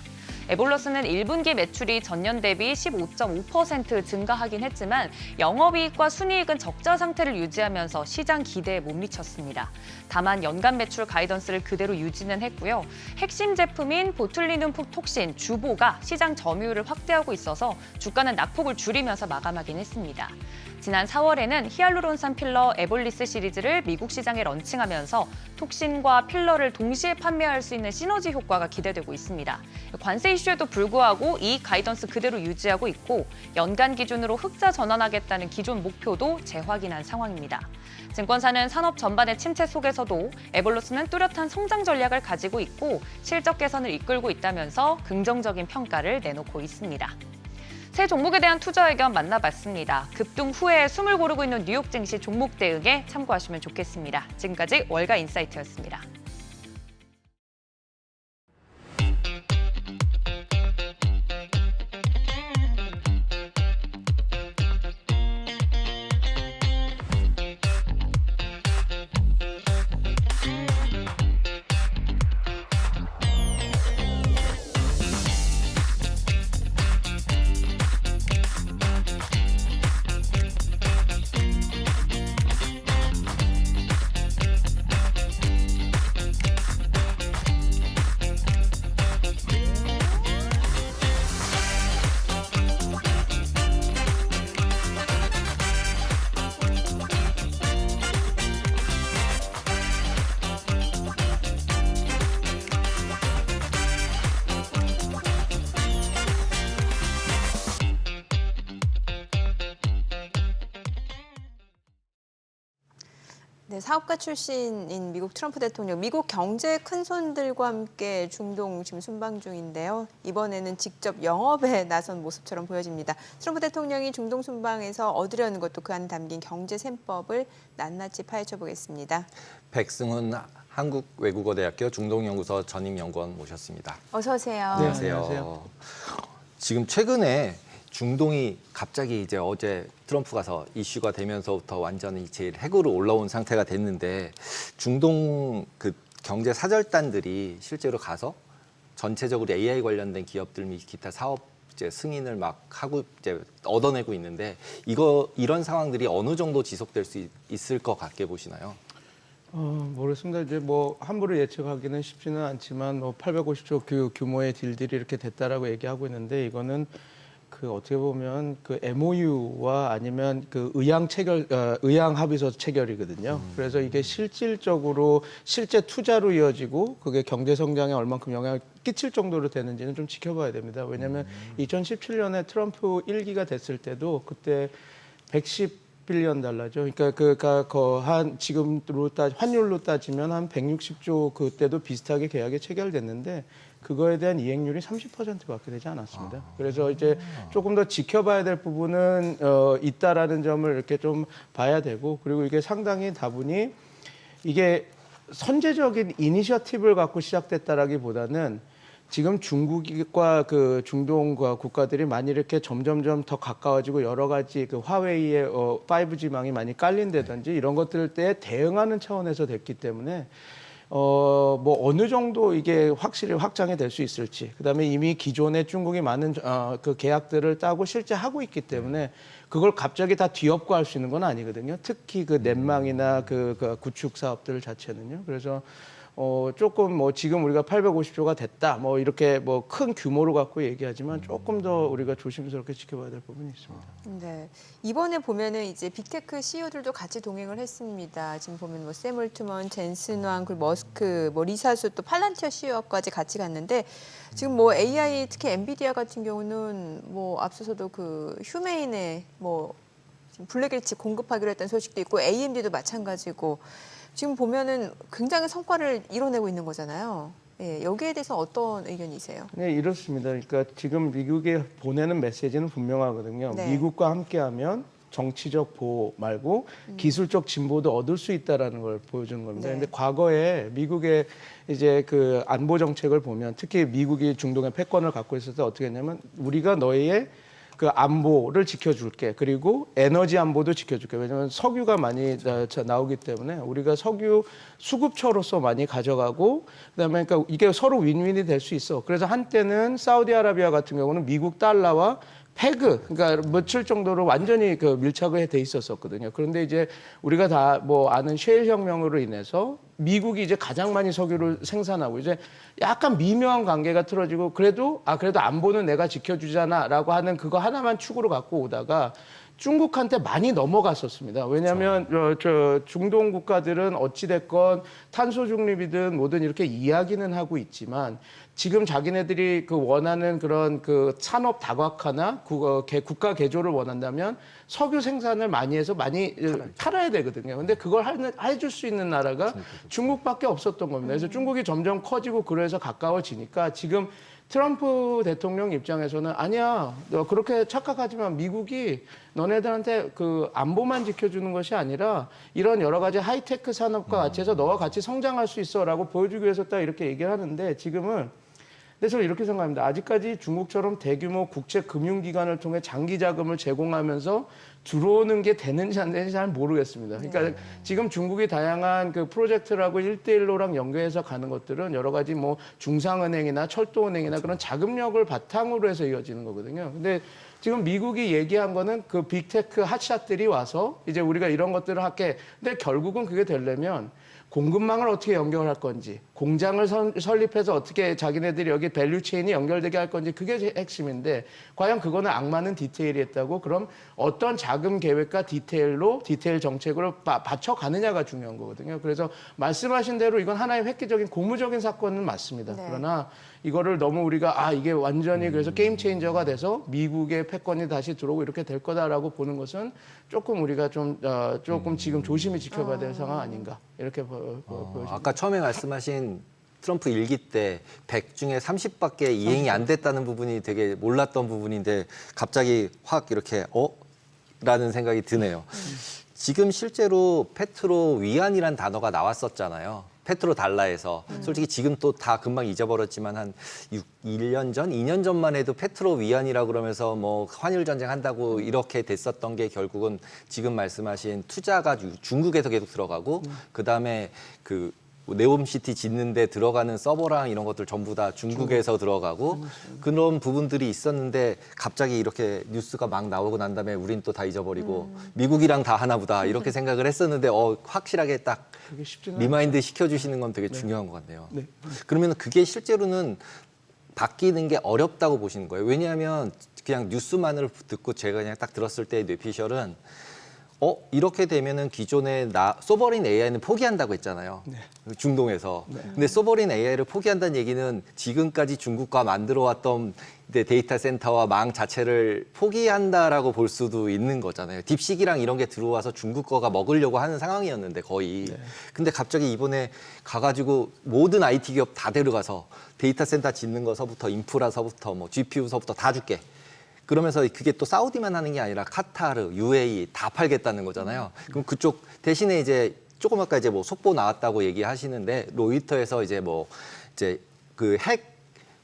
에볼러스는 1분기 매출이 전년 대비 15.5% 증가하긴 했지만 영업이익과 순이익은 적자 상태를 유지하면서 시장 기대에 못 미쳤습니다. 다만 연간 매출 가이던스를 그대로 유지는 했고요. 핵심 제품인 보툴리눔 톡신, 주보가 시장 점유율을 확대하고 있어서 주가는 낙폭을 줄이면서 마감하긴 했습니다. 지난 4월에는 히알루론산 필러 에볼리스 시리즈를 미국 시장에 런칭하면서 톡신과 필러를 동시에 판매할 수 있는 시너지 효과가 기대되고 있습니다. 관세 이슈에도 불구하고 이익 가이던스 그대로 유지하고 있고 연간 기준으로 흑자 전환하겠다는 기존 목표도 재확인한 상황입니다. 증권사는 산업 전반의 침체 속에서도 에볼러스는 뚜렷한 성장 전략을 가지고 있고 실적 개선을 이끌고 있다면서 긍정적인 평가를 내놓고 있습니다. 새 종목에 대한 투자 의견 만나봤습니다. 급등 후에 숨을 고르고 있는 뉴욕 증시 종목 대응에 참고하시면 좋겠습니다. 지금까지 월가 인사이트였습니다. 네, 사업가 출신인 미국 트럼프 대통령, 미국 경제 큰손들과 함께 중동 지금 순방 중인데요. 이번에는 직접 영업에 나선 모습처럼 보여집니다. 트럼프 대통령이 중동 순방에서 얻으려는 것도 그 안에 담긴 경제 셈법을 낱낱이 파헤쳐 보겠습니다. 백승훈 한국외국어대학교 중동연구소 전임연구원 모셨습니다. 어서 오세요. 네, 안녕하세요. 안녕하세요. 지금 최근에 중동이 갑자기 이제 어제 트럼프 가서 이슈가 되면서부터 완전히 제일 핵으로 올라온 상태가 됐는데 중동 그 경제 사절단들이 실제로 가서 전체적으로 AI 관련된 기업들 및 기타 사업 이제 승인을 막 하고 이제 얻어내고 있는데 이런 상황들이 어느 정도 지속될 수 있을 것 같게 보시나요? 모르겠습니다. 이제 뭐 함부로 예측하기는 쉽지는 않지만 뭐 850조 규모의 딜들이 이렇게 됐다라고 얘기하고 있는데 이거는 그 어떻게 보면 그 MOU와 아니면 그 의양 합의서 체결이거든요. 그래서 이게 실질적으로 실제 투자로 이어지고 그게 경제 성장에 얼만큼 영향을 끼칠 정도로 되는지는 좀 지켜봐야 됩니다. 왜냐하면 2017년에 트럼프 1기가 됐을 때도 그때 110빌리언 달러죠. 그러니까 한 지금으로 환율로 따지면 한 160조 그때도 비슷하게 계약이 체결됐는데 그거에 대한 이행률이 30%밖에 되지 않았습니다. 그래서 이제 조금 더 지켜봐야 될 부분은 있다라는 점을 이렇게 좀 봐야 되고 그리고 이게 상당히 다분히 이게 선제적인 이니셔티브를 갖고 시작됐다라기보다는 지금 중국과 그 중동과 국가들이 많이 이렇게 점점점 더 가까워지고 여러 가지 그 화웨이의 5G망이 많이 깔린다든지 이런 것들 때 대응하는 차원에서 됐기 때문에 뭐 어느 정도 이게 확실히 확장이 될 수 있을지 그다음에 이미 기존에 중국이 많은 그 계약들을 따고 실제 하고 있기 때문에 그걸 갑자기 다 뒤엎고 할 수 있는 건 아니거든요. 특히 그 넷망이나 그 구축 사업들 자체는요. 그래서 조금 뭐 지금 우리가 850조가 됐다 뭐 이렇게 뭐 큰 규모로 갖고 얘기하지만 조금 더 우리가 조심스럽게 지켜봐야 될 부분이 있습니다. 네. 이번에 보면은 이제 빅테크 CEO들도 같이 동행을 했습니다. 지금 보면 뭐 샘 올트먼, 젠슨 왕, 그리고 머스크, 뭐 리사수 또 팔란티어 CEO까지 같이 갔는데 지금 뭐 AI 특히 엔비디아 같은 경우는 뭐 앞서서도 그 휴메인에 뭐 지금 블랙일치 공급하기로 했던 소식도 있고 AMD도 마찬가지고 지금 보면은 굉장히 성과를 이뤄내고 있는 거잖아요. 예, 여기에 대해서 어떤 의견이세요? 네, 이렇습니다. 그러니까 지금 미국에 보내는 메시지는 분명하거든요. 네. 미국과 함께하면 정치적 보호 말고 기술적 진보도 얻을 수 있다라는 걸 보여주는 겁니다. 네. 그런데 과거에 미국의 이제 그 안보 정책을 보면 특히 미국이 중동의 패권을 갖고 있을 때 어떻게 했냐면 우리가 너희의 그 안보를 지켜줄게. 그리고 에너지 안보도 지켜줄게. 왜냐하면 석유가 많이 나오기 때문에 우리가 석유 수급처로서 많이 가져가고 그다음에 그러니까 이게 서로 윈윈이 될 수 있어. 그래서 한때는 사우디아라비아 같은 경우는 미국 달러와 페그, 그러니까 며칠 정도로 완전히 그 밀착이 돼 있었었거든요. 그런데 이제 우리가 다 뭐 아는 셰일 혁명으로 인해서 미국이 이제 가장 많이 석유를 생산하고 이제 약간 미묘한 관계가 틀어지고 그래도 안보는 내가 지켜주잖아라고 하는 그거 하나만 축으로 갖고 오다가 중국한테 많이 넘어갔었습니다. 왜냐하면 저 중동 국가들은 어찌됐건 탄소 중립이든 뭐든 이렇게 이야기는 하고 있지만 지금 자기네들이 그 원하는 그런 그 산업 다각화나 국가 개조를 원한다면 석유 생산을 많이 해서 많이 팔아야 되거든요. 근데 그걸 해줄 수 있는 나라가 중국밖에 없었던 겁니다. 그래서 중국이 점점 커지고 그래서 가까워지니까 지금 트럼프 대통령 입장에서는 아니야, 너 그렇게 착각하지만 미국이 너네들한테 그 안보만 지켜주는 것이 아니라 이런 여러 가지 하이테크 산업과 같이 해서 너와 같이 성장할 수 있어라고 보여주기 위해서 딱 이렇게 얘기를 하는데 지금은 그래서 이렇게 생각합니다. 아직까지 중국처럼 대규모 국제 금융기관을 통해 장기 자금을 제공하면서 들어오는 게 되는지 안 되는지 잘 모르겠습니다. 그러니까 지금 중국이 다양한 그 프로젝트라고 1대1로랑 연계해서 가는 것들은 여러 가지 뭐 중상은행이나 철도은행이나 그런 자금력을 바탕으로 해서 이어지는 거거든요. 근데 지금 미국이 얘기한 거는 그 빅테크 핫샷들이 와서 이제 우리가 이런 것들을 할게. 근데 결국은 그게 되려면 공급망을 어떻게 연결할 건지, 공장을 설립해서 어떻게 자기네들이 여기 밸류체인이 연결되게 할 건지 그게 핵심인데 과연 그거는 악마는 디테일이 했다고 그럼 어떤 자금 계획과 디테일 정책으로 받쳐가느냐가 중요한 거거든요. 그래서 말씀하신 대로 이건 하나의 획기적인 고무적인 사건은 맞습니다. 네. 그러나 이거를 너무 우리가 이게 완전히 그래서 게임 체인저가 돼서 미국의 패권이 다시 들어오고 이렇게 될 거다라고 보는 것은 조금 우리가 조금 지금 조심히 지켜봐야 될 상황 아닌가 이렇게 보여집니다. 아까 처음에 말씀하신 트럼프 일기 때 100 중에 30밖에 이행이 안 됐다는 부분이 되게 몰랐던 부분인데 갑자기 확 이렇게 라는 생각이 드네요. 지금 실제로 페트로 위안이란 단어가 나왔었잖아요. 페트로달라에서 솔직히 지금 또 다 금방 잊어버렸지만 한 1년 전, 2년 전만 해도 페트로 위안이라고 그러면서 뭐 환율 전쟁 한다고 이렇게 됐었던 게 결국은 지금 말씀하신 투자가 중국에서 계속 들어가고 그다음에 그 네옴시티 짓는데 들어가는 서버랑 이런 것들 전부 다 중국에서 들어가고 그런 부분들이 있었는데 갑자기 이렇게 뉴스가 막 나오고 난 다음에 우린 또 다 잊어버리고 미국이랑 다 하나보다 이렇게 생각을 했었는데 확실하게 딱 그게 쉽지는 리마인드 시켜주시는 건 되게 중요한 것 같네요. 네. 그러면 그게 실제로는 바뀌는 게 어렵다고 보시는 거예요. 왜냐하면 그냥 뉴스만을 듣고 제가 그냥 딱 들었을 때 뇌피셜은 이렇게 되면은 기존의 소버린 AI는 포기한다고 했잖아요. 네. 중동에서. 근데 소버린 AI를 포기한다는 얘기는 지금까지 중국과 만들어왔던 데이터 센터와 망 자체를 포기한다라고 볼 수도 있는 거잖아요. 딥식이랑 이런 게 들어와서 중국 거가 먹으려고 하는 상황이었는데 거의. 근데 갑자기 이번에 가가지고 모든 IT 기업 다 데려가서 데이터 센터 짓는 거서부터 인프라서부터 뭐 GPU서부터 다 줄게. 그러면서 그게 또 사우디만 하는 게 아니라 카타르, UAE 다 팔겠다는 거잖아요. 그럼 그쪽 대신에 이제 조금 아까 이제 뭐 속보 나왔다고 얘기하시는데 로이터에서 이제 그 핵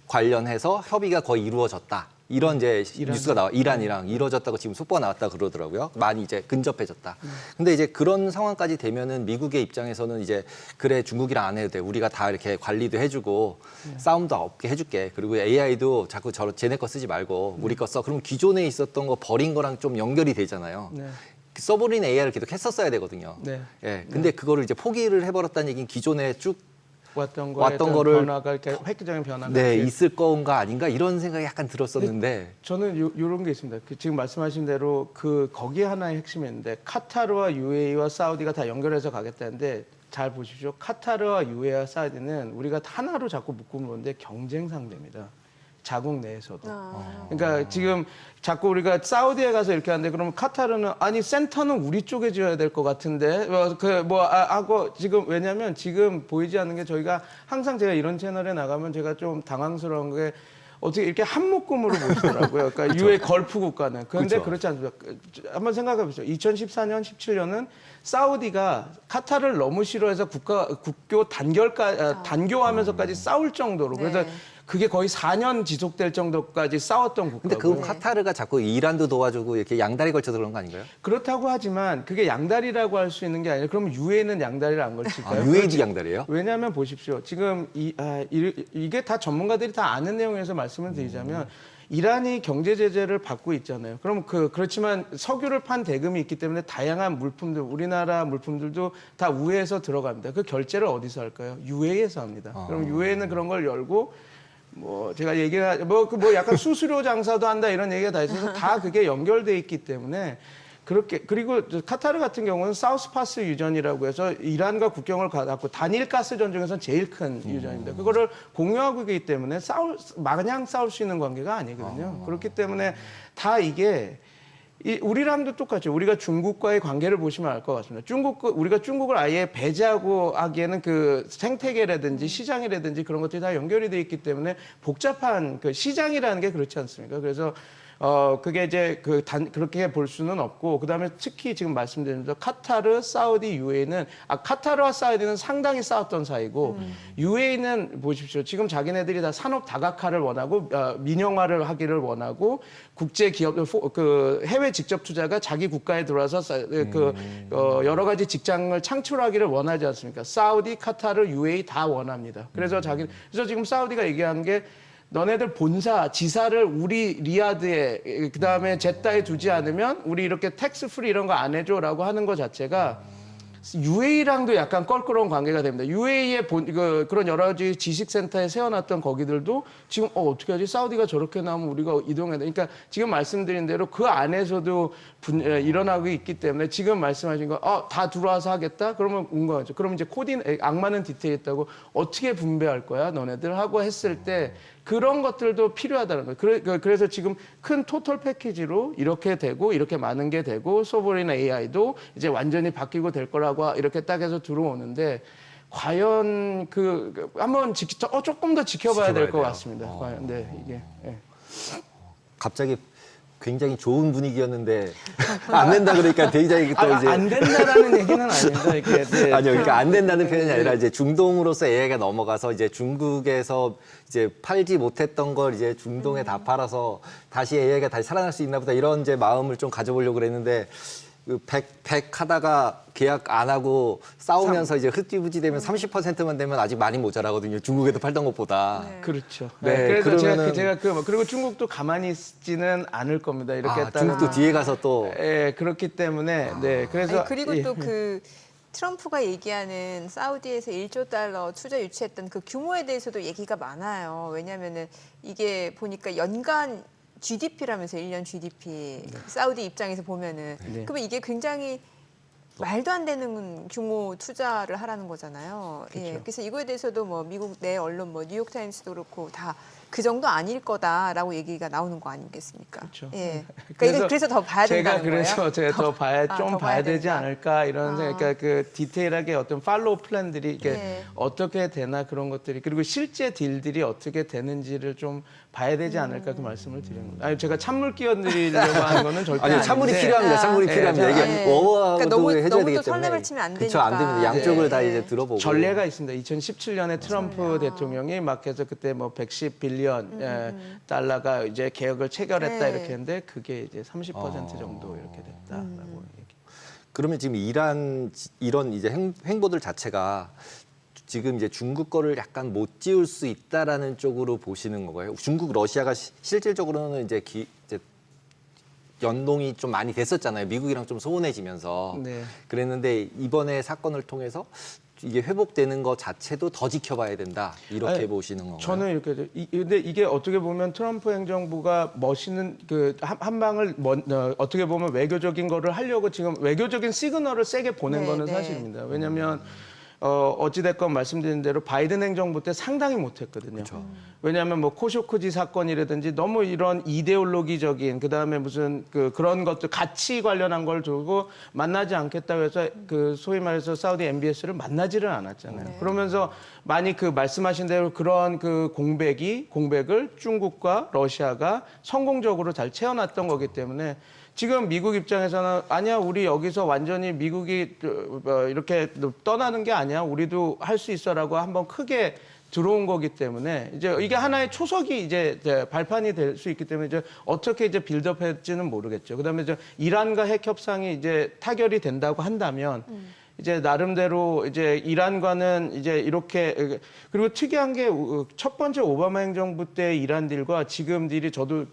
관련해서 협의가 거의 이루어졌다. 이런 이제 뉴스가 나와 이란이랑 이루어졌다고 지금 속보가 나왔다 그러더라고요. 많이 이제 근접해졌다. 근데 이제 그런 상황까지 되면은 미국의 입장에서는 이제 그래 중국이랑 안 해도 돼. 우리가 다 이렇게 관리도 해주고 싸움도 없게 해줄게. 그리고 AI도 자꾸 쟤네 거 쓰지 말고 우리 거 써. 그럼 기존에 있었던 거 버린 거랑 좀 연결이 되잖아요. 네. 서버린 AI를 계속 했었어야 되거든요. 네. 예. 근데 그거를 이제 포기를 해버렸다는 얘기는 기존에 쭉 왔던 거를 변화가 이렇게 획기적인 변화가 네, 있을 건가 아닌가 이런 생각이 약간 들었었는데 저는 이런 게 있습니다. 지금 말씀하신 대로 거기에 하나의 핵심이 있는데 카타르와 UAE와 사우디가 다 연결해서 가겠다는데 잘 보십시오. 카타르와 UAE와 사우디는 우리가 하나로 자꾸 묶으면 경쟁 상대입니다. 자국 내에서도. 그러니까 지금 자꾸 우리가 사우디에 가서 이렇게 하는데 그러면 카타르는 아니 센터는 우리 쪽에 지어야 될 것 같은데 하고 지금 왜냐하면 지금 보이지 않는 게 저희가 항상 제가 이런 채널에 나가면 제가 좀 당황스러운 게 어떻게 이렇게 한 묶음으로 보시더라고요. 그러니까 유해 걸프 국가는. 그런데 그렇지 않습니다. 한번 생각해 보세요. 2014년, 17년은 사우디가 카타르를 너무 싫어해서 국교 단교하면서까지 싸울 정도로 그래서 그게 거의 4년 지속될 정도까지 싸웠던 국가고요. 근데 그 카타르가 자꾸 이란도 도와주고 이렇게 양다리 걸쳐서 그런 거 아닌가요? 그렇다고 하지만 그게 양다리라고 할 수 있는 게 아니라 그러면 UAE는 양다리를 안 걸칠까요? UAE도 양다리예요? 왜냐하면 보십시오. 지금 이게 다 전문가들이 다 아는 내용에서 말씀을 드리자면 이란이 경제 제재를 받고 있잖아요. 그럼 그렇지만 석유를 판 대금이 있기 때문에 다양한 물품들, 우리나라 물품들도 다 우회해서 들어갑니다. 그 결제를 어디서 할까요? UAE에서 합니다. 그럼 UAE는 그런 걸 열고 제가 약간 수수료 장사도 한다 이런 얘기가 다 있어서 다 그게 연결돼 있기 때문에 그렇게 그리고 카타르 같은 경우는 사우스파스 유전이라고 해서 이란과 국경을 닿고 단일 가스 전쟁에서는 제일 큰 유전입니다. 그거를 공유하고 있기 때문에 마냥 싸울 수 있는 관계가 아니거든요. 그렇기 때문에 다 이게 우리랑도 똑같죠. 우리가 중국과의 관계를 보시면 알 것 같습니다. 우리가 중국을 아예 배제하고 하기에는 그 생태계라든지 시장이라든지 그런 것들이 다 연결이 돼 있기 때문에 복잡한 그 시장이라는 게 그렇지 않습니까? 그래서 그게 이제 그렇게 볼 수는 없고, 그 다음에 특히 지금 말씀드린 대로 카타르, 사우디, UAE는, 카타르와 사우디는 상당히 싸웠던 사이고, UAE는 보십시오. 지금 자기네들이 다 산업 다각화를 원하고, 민영화를 하기를 원하고, 국제 기업, 해외 직접 투자가 자기 국가에 들어와서 여러 가지 직장을 창출하기를 원하지 않습니까? 사우디, 카타르, UAE 다 원합니다. 그래서 지금 사우디가 얘기한 게, 너네들 지사를 우리 리야드에 그다음에 제타에 두지 않으면 우리 이렇게 텍스 프리 이런 거 안 해줘라고 하는 것 자체가 UAE랑도 약간 껄끄러운 관계가 됩니다. UAE의 그런 여러 가지 지식센터에 세워놨던 거기들도 지금 어떻게 하지? 사우디가 저렇게 나오면 우리가 이동해야 돼. 그러니까 지금 말씀드린 대로 그 안에서도 일어나고 있기 때문에 지금 말씀하신 거 다 들어와서 하겠다? 그러면 온 거죠. 그럼 이제 악마는 디테일이 있다고 어떻게 분배할 거야? 너네들 하고 했을 때 그런 것들도 필요하다는 거예요. 그래서 지금 큰 토탈 패키지로 이렇게 되고 이렇게 많은 게 되고 소버린 AI도 이제 완전히 바뀌고 될 거라고 이렇게 딱 해서 들어오는데 과연 한번 조금 더 지켜봐야 될 것 같습니다. 과연 이게 갑자기 굉장히 좋은 분위기였는데 안 된다 그러니까 굉장히 또 이제 안 된다라는 얘기는 아닙니다. 이렇게 네. 아니요, 그러니까 안 된다는 표현이 아니라 이제 중동으로서 AI가 넘어가서 이제 중국에서 이제 팔지 못했던 걸 이제 중동에 다 팔아서 다시 AI가 다시 살아날 수 있나 보다 이런 이제 마음을 좀 가져보려고 그랬는데 그 100 하다가 계약 안 하고 싸우면서 이제 흐지부지 되면 30%만 되면 아직 많이 모자라거든요. 중국에도 팔던 것보다. 네. 그렇죠. 네, 그래서 그러면은- 제가 그리고 중국도 가만히 있지는 않을 겁니다. 이렇게 아, 중국도 뒤에 가서 또 예, 그렇기 때문에 네, 그래서 아니, 그리고 예. 또 그 트럼프가 얘기하는 사우디에서 1조 달러 투자 유치했던 그 규모에 대해서도 얘기가 많아요. 왜냐하면은 이게 보니까 연간 GDP라면서 1년 GDP 사우디 입장에서 보면은 네. 그러면 이게 굉장히 말도 안 되는 규모 투자를 하라는 거잖아요. 예, 그래서 이거에 대해서도 뭐 미국 내 언론 뭐 뉴욕 타임스도 그렇고 다 그 정도 아닐 거다라고 얘기가 나오는 거 아니겠습니까? 그렇죠. 예. 그러니까 그래서 더 봐야 된다는 거예요. 제가 더 봐야 아, 좀 더 봐야 봐야 되지 된다. 않을까 이런 아. 그러니까 그 디테일하게 어떤 팔로우 플랜들이 이게 예. 어떻게 되나 그런 것들이 그리고 실제 딜들이 어떻게 되는지를 좀 봐야 되지 않을까 그 말씀을 드리는 겁니다. 아니 제가 찬물 끼얹으려고 하는 거는 절대 아니요, 아닌데 찬물이 필요합니다. 찬물이 네, 필요합니다. 이게 네. 워하고도 그러니까 너무- 해줘야 너무 되기 또 때문에. 설렘을 치면 안 그렇죠, 안 됩니다. 되니까. 양쪽을 네. 다 이제 들어보고. 전례가 있습니다. 2017년에 트럼프 대통령이 막 해서 그때 뭐 110빌리언 달러가 이제 개혁을 체결했다 네. 이렇게 했는데 그게 이제 30% 정도 이렇게 됐다라고 얘기. 그러면 지금 이런 이제 행보들 자체가 지금 이제 중국 거를 약간 못 지울 수 있다라는 쪽으로 보시는 건가요? 중국, 러시아가 실질적으로는 이제 연동이 좀 많이 됐었잖아요. 미국이랑 좀 소원해지면서. 네. 그랬는데 이번에 사건을 통해서 이게 회복되는 것 자체도 더 지켜봐야 된다. 이렇게 아니, 보시는 건가요? 저는 이렇게 근데 이게 어떻게 보면 트럼프 행정부가 멋있는 그 한 방을 어떻게 보면 외교적인 거를 하려고 지금 외교적인 시그널을 세게 보낸 네, 거는 네. 사실입니다. 왜냐하면 어찌됐건 말씀드린 대로 바이든 행정부 때 상당히 못했거든요. 왜냐하면 뭐 코쇼크지 사건이라든지 너무 이런 이데올로기적인 그다음에 무슨 그런 것들 가치 관련한 걸 두고 만나지 않겠다고 해서 그 소위 말해서 사우디 MBS를 만나지를 않았잖아요. 네. 그러면서 많이 그 말씀하신 대로 그런 그 공백을 중국과 러시아가 성공적으로 잘 채워놨던 거기 때문에 지금 미국 입장에서는 아니야 우리 여기서 완전히 미국이 이렇게 떠나는 게 아니야 우리도 할 수 있어라고 한번 크게 들어온 거기 때문에 이제 이게 하나의 초석이 이제 발판이 될 수 있기 때문에 이제 어떻게 이제 빌드업할지는 모르겠죠. 그다음에 이제 이란과 핵 협상이 이제 타결이 된다고 한다면 이제 나름대로 이제 이란과는 이제 이렇게 그리고 특이한 게 첫 번째 오바마 행정부 때 이란 딜과 지금 딜이 저도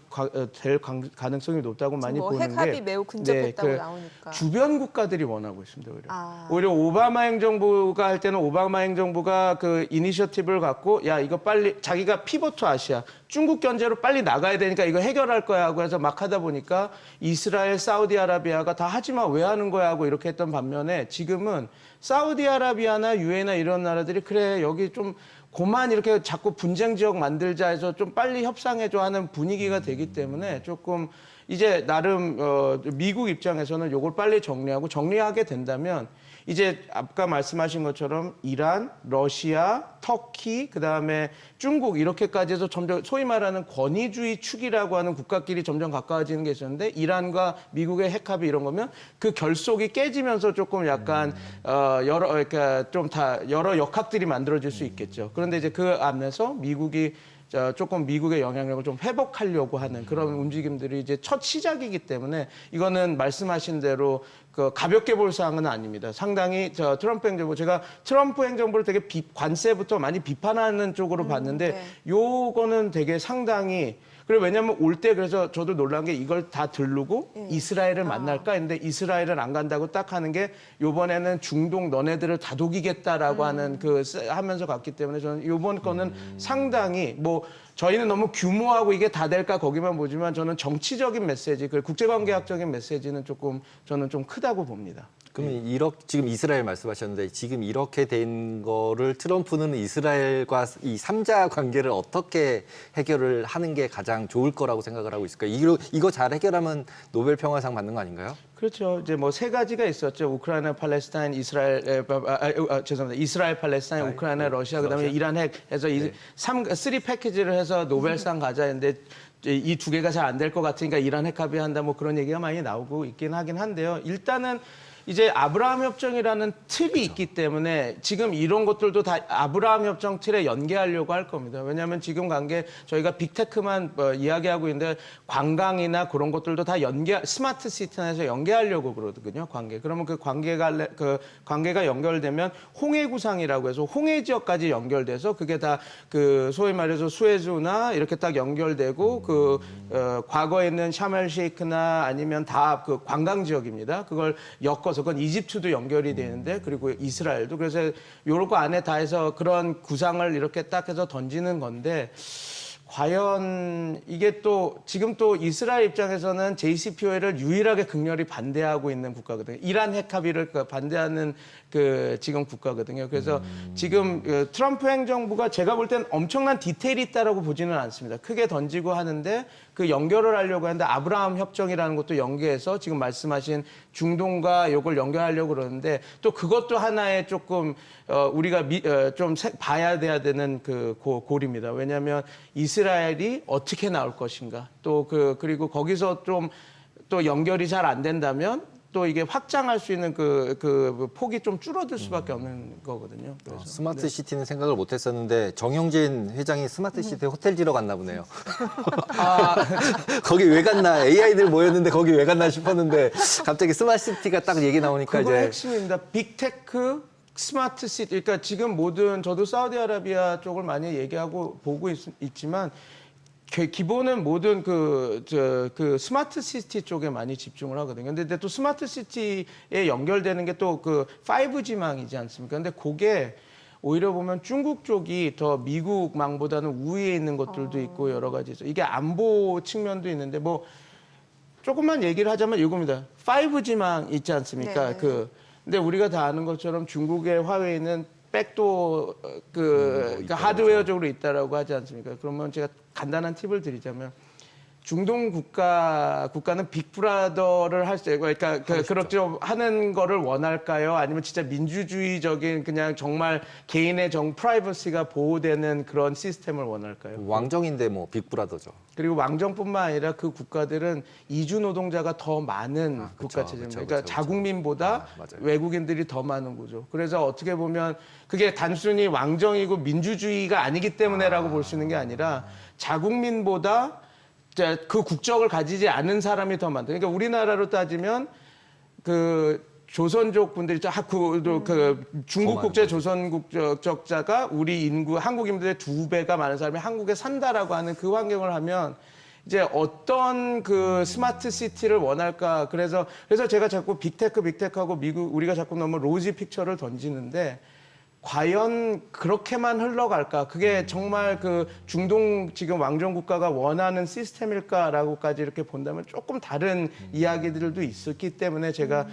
될 가능성이 높다고 많이 뭐 보는 핵합이 게 매우 근접했다고 네, 나오니까. 주변 국가들이 원하고 있습니다. 오히려. 아. 오히려 오바마 행정부가 할 때는 오바마 행정부가 그 이니셔티브를 갖고 야 이거 빨리 자기가 피보트 아시아 중국 견제로 빨리 나가야 되니까 이거 해결할 거야 하고 해서 막 하다 보니까 이스라엘, 사우디아라비아가 다 하지 마 왜 하는 거야 하고 이렇게 했던 반면에 지금은 사우디아라비아나 유에나 이런 나라들이 그래 여기 좀 고만 이렇게 자꾸 분쟁 지역 만들자 해서 좀 빨리 협상해줘 하는 분위기가 되기 때문에 조금 이제 나름 미국 입장에서는 요걸 빨리 정리하게 된다면 이제 아까 말씀하신 것처럼 이란, 러시아, 터키, 그다음에 중국 이렇게까지 해서 점점 소위 말하는 권위주의 축이라고 하는 국가끼리 점점 가까워지는 게 있었는데 이란과 미국의 핵합이 이런 거면 그 결속이 깨지면서 조금 약간 그러니까 좀 다 여러 역학들이 만들어질 수 있겠죠. 그런데 이제 그 안에서 미국이 조금 미국의 영향력을 좀 회복하려고 하는 그런 움직임들이 이제 첫 시작이기 때문에 이거는 말씀하신 대로 그 가볍게 볼 사항은 아닙니다. 상당히 트럼프 행정부 제가 트럼프 행정부를 되게 관세부터 많이 비판하는 쪽으로 봤는데 네. 요거는 되게 상당히 그리고 왜냐하면 올 때 그래서 저도 놀란 게 이걸 다 들르고 이스라엘을 만날까 했는데 이스라엘은 안 간다고 딱 하는 게 요번에는 중동 너네들을 다독이겠다라고 하는 하면서 갔기 때문에 저는 요번 거는 상당히 뭐 저희는 너무 규모하고 이게 다 될까 거기만 보지만 저는 정치적인 메시지, 그 국제관계학적인 메시지는 조금 저는 좀 크다고 봅니다. 그러면 지금 이스라엘 말씀하셨는데 지금 이렇게 된 거를 트럼프는 이스라엘과 이 3자 관계를 어떻게 해결을 하는 게 가장 좋을 거라고 생각을 하고 있을까요? 이거 잘 해결하면 노벨 평화상 받는 거 아닌가요? 그렇죠. 이제 뭐 세 가지가 있었죠. 우크라이나, 팔레스타인, 이스라엘, 죄송합니다. 이스라엘, 팔레스타인, 우크라이나, 러시아, 그다음에 이란 핵 해서 3 패키지를 해서 노벨상 가자 했는데 이 두 개가 잘 안 될 것 같으니까 이란 핵 합의한다 뭐 그런 얘기가 많이 나오고 있긴 하긴 한데요. 일단은 이제 아브라함 협정이라는 틀이 있기 때문에 지금 이런 것들도 다 아브라함 협정 틀에 연계하려고 할 겁니다. 왜냐하면 지금 관계 저희가 빅테크만 이야기하고 있는데 관광이나 그런 것들도 다 스마트 시티에서 연계하려고 그러거든요. 관계. 그러면 그 관계가 연결되면 홍해 구상이라고 해서 홍해 지역까지 연결돼서 그게 다 그 소위 말해서 수에즈나 이렇게 딱 연결되고 과거에 있는 샤멜 셰이크나 아니면 다 그 관광 지역입니다. 그걸 엮어서 그건 이집트도 연결이 되는데 그리고 이스라엘도 그래서 요런 거 안에 다 해서 그런 구상을 이렇게 딱 해서 던지는 건데 과연 이게 또 지금 또 이스라엘 입장에서는 JCPOA를 유일하게 극렬히 반대하고 있는 국가거든요. 이란 핵 합의를 반대하는 그 지금 국가거든요. 그래서 지금 트럼프 행정부가 제가 볼 땐 엄청난 디테일이 있다라고 보지는 않습니다. 크게 던지고 하는데 그 연결을 하려고 하는데 아브라함 협정이라는 것도 연계해서 지금 말씀하신 중동과 이걸 연결하려고 그러는데 또 그것도 하나의 조금 우리가 좀 봐야 돼야 되는 그 골입니다. 왜냐하면 이스라엘이 어떻게 나올 것인가 또 그리고 거기서 좀 또 연결이 잘 안 된다면 또 이게 확장할 수 있는 그 폭이 좀 줄어들 수밖에 없는 거거든요. 그래서. 스마트 시티는 생각을 못 했었는데 정영진 회장이 스마트 시티 호텔 지러 갔나 보네요. 거기 왜 갔나? AI들 모였는데 거기 왜 갔나 싶었는데 갑자기 스마트 시티가 딱 얘기 나오니까 그거 이제 핵심입니다. 빅테크 스마트 시티. 그러니까 지금 저도 사우디아라비아 쪽을 많이 얘기하고 보고 있지만 기본은 모든 그 스마트 시티 쪽에 많이 집중을 하거든요. 근데 또 스마트 시티에 연결되는 게 또 그 5G망이지 않습니까? 근데 그게 오히려 보면 중국 쪽이 더 미국망보다는 우위에 있는 것들도 있고 여러 가지 있어요. 이게 안보 측면도 있는데 뭐 조금만 얘기를 하자면 이겁니다. 5G망 있지 않습니까? 네. 근데 우리가 다 아는 것처럼 중국의 화웨이는 백도 그러니까 하드웨어적으로 있다라고 하지 않습니까? 그러면 제가 간단한 팁을 드리자면 중동 국가는 빅브라더를 할 수, 그러니까 그렇게 하는 거를 원할까요? 아니면 진짜 민주주의적인 그냥 정말 개인의 프라이버시가 보호되는 그런 시스템을 원할까요? 왕정인데 뭐 빅브라더죠. 그리고 왕정뿐만 아니라 그 국가들은 이주 노동자가 더 많은 국가 체제입니다. 그러니까 자국민보다 외국인들이 더 많은 거죠. 그래서 어떻게 보면 그게 단순히 왕정이고 민주주의가 아니기 때문에라고 볼 수 있는 게 아니라 자국민보다 그 국적을 가지지 않은 사람이 더 많다. 그러니까 우리나라로 따지면 그 조선족 분들이 중국 국제 조선 국적자가 우리 인구 한국인들의 2배가 많은 사람이 한국에 산다라고 하는 그 환경을 하면 이제 어떤 그 스마트 시티를 원할까? 그래서 제가 자꾸 빅테크하고 미국 우리가 자꾸 너무 로지 픽처를 던지는데 과연 그렇게만 흘러갈까? 그게 정말 그 중동 지금 왕정 국가가 원하는 시스템일까라고까지 이렇게 본다면 조금 다른 이야기들도 있었기 때문에 제가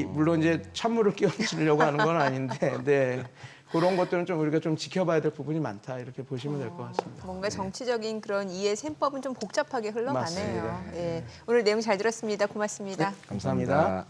물론 이제 찬물을 끼얹으려고 하는 건 아닌데, 네. 그런 것들은 좀 우리가 좀 지켜봐야 될 부분이 많다 이렇게 보시면 될 것 같습니다. 뭔가 정치적인 그런 이해 셈법은 좀 복잡하게 흘러가네요. 맞습니다. 예. 오늘 내용 잘 들었습니다. 고맙습니다. 감사합니다.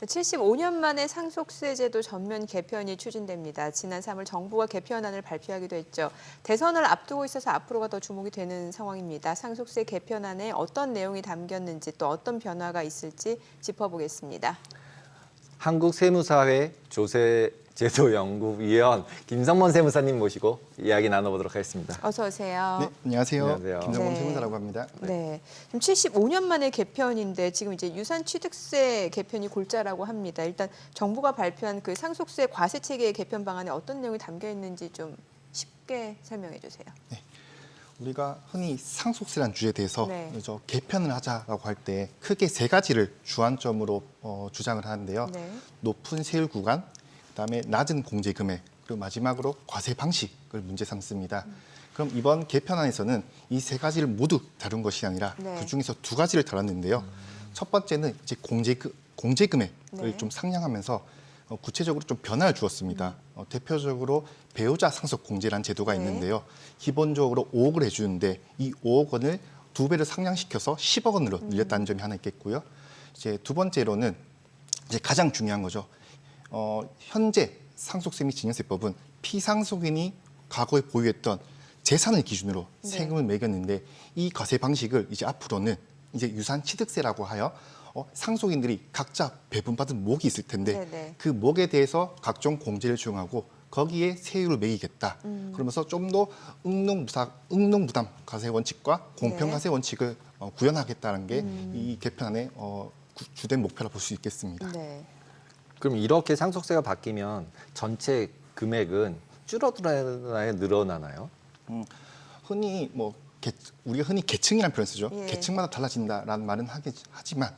75년 만에 상속세제도 전면 개편이 추진됩니다. 지난 3월 정부가 개편안을 발표하기도 했죠. 대선을 앞두고 있어서 앞으로가 더 주목이 되는 상황입니다. 상속세 개편안에 어떤 내용이 담겼는지 또 어떤 변화가 있을지 짚어보겠습니다. 한국세무사회 조세제도연구위원 김성문 세무사님 모시고 이야기 나눠보도록 하겠습니다. 어서 오세요. 네, 안녕하세요. 안녕하세요. 김성원 네. 세무사라고 합니다. 네, 지금 75년 만에 개편인데 지금 이제 유산취득세 개편이 골자라고 합니다. 일단 정부가 발표한 그 상속세 과세 체계 개편 방안에 어떤 내용이 담겨 있는지 좀 쉽게 설명해 주세요. 우리가 흔히 상속세라는 주제에 대해서 네. 저 개편을 하자라고 할 때 크게 세 가지를 주안점으로 주장을 하는데요. 네. 높은 세율 구간, 그다음에 낮은 공제 금액, 그리고 마지막으로 과세 방식을 문제 삼습니다. 그럼 이번 개편안에서는 이 세 가지를 모두 다룬 것이 아니라 네. 그 중에서 두 가지를 다뤘는데요. 첫 번째는 이제 공제 금액을 네. 좀 상향하면서 구체적으로 좀 변화를 주었습니다. 대표적으로 배우자 상속 공제라는 제도가 네. 있는데요. 기본적으로 5억을 해주는데 이 5억 원을 2배로 상향시켜서 10억 원으로 늘렸다는 점이 하나 있겠고요. 이제 두 번째로는 이제 가장 중요한 거죠. 현재 상속세 및 증여세법은 피상속인이 과거에 보유했던 재산을 기준으로 네. 세금을 매겼는데 이 과세 방식을 이제 앞으로는 이제 유산취득세라고 하여 상속인들이 각자 배분받은 목이 있을 텐데 네네. 그 목에 대해서 각종 공제를 적용하고 거기에 세율을 매기겠다. 그러면서 좀 더 응농부담 과세 원칙과 공평 네. 과세 원칙을 구현하겠다는 게 이 개편안의 주된 목표라 볼 수 있겠습니다. 네. 그럼 이렇게 상속세가 바뀌면 전체 금액은 줄어들어나요, 늘어나나요? 흔히 우리가 흔히 계층이라는 표현을 쓰죠. 예. 계층마다 달라진다라는 말은 하지만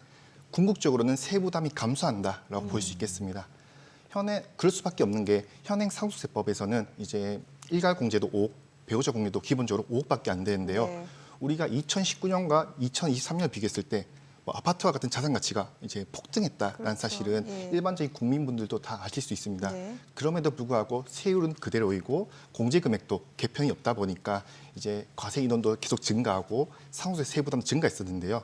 궁극적으로는 세부담이 감소한다라고 볼 수 있겠습니다. 그럴 수밖에 없는 게 현행 상속세법에서는 이제 일괄 공제도 5억, 배우자 공제도 기본적으로 5억밖에 안 되는데요. 네. 우리가 2019년과 2023년을 비교했을 때 아파트와 같은 자산 가치가 이제 폭등했다라는 그렇죠. 사실은 예. 일반적인 국민분들도 다 아실 수 있습니다. 네. 그럼에도 불구하고 세율은 그대로이고 공제 금액도 개편이 없다 보니까 이제 과세 인원도 계속 증가하고 상속세 세부담 증가했었는데요.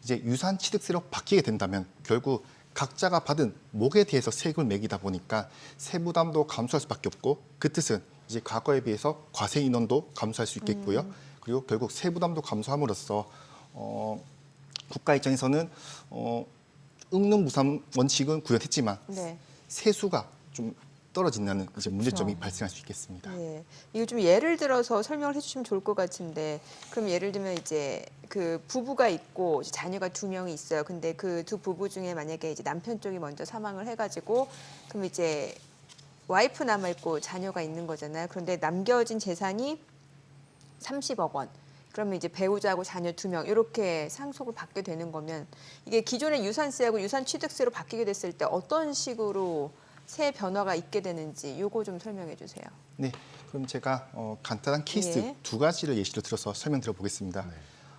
이제 유산취득세로 바뀌게 된다면 결국 각자가 받은 목에 대해서 세금을 매기다 보니까 세부담도 감소할 수밖에 없고 그 뜻은 이제 과거에 비해서 과세 인원도 감소할 수 있겠고요. 그리고 결국 세부담도 감소함으로써 국가 입장에서는 응능무상 원칙은 구현했지만 네. 세수가 좀 떨어진다는 이제 문제점이 그렇죠. 발생할 수 있겠습니다. 예. 이거 좀 예를 들어서 설명을 해주시면 좋을 것 같은데, 그럼 예를 들면 이제 그 부부가 있고 이제 자녀가 2명이 있어요. 근데 그 두 부부 중에 만약에 이제 남편 쪽이 먼저 사망을 해가지고, 그럼 이제 와이프 남아 있고 자녀가 있는 거잖아요. 그런데 남겨진 재산이 30억 원. 그러면 이제 배우자하고 자녀 2명 이렇게 상속을 받게 되는 거면 이게 기존의 유산세하고 유산취득세로 바뀌게 됐을 때 어떤 식으로 세 변화가 있게 되는지 요거 좀 설명해 주세요. 네, 그럼 제가 간단한 케이스 예. 두 가지를 예시로 들어서 설명드려 보겠습니다.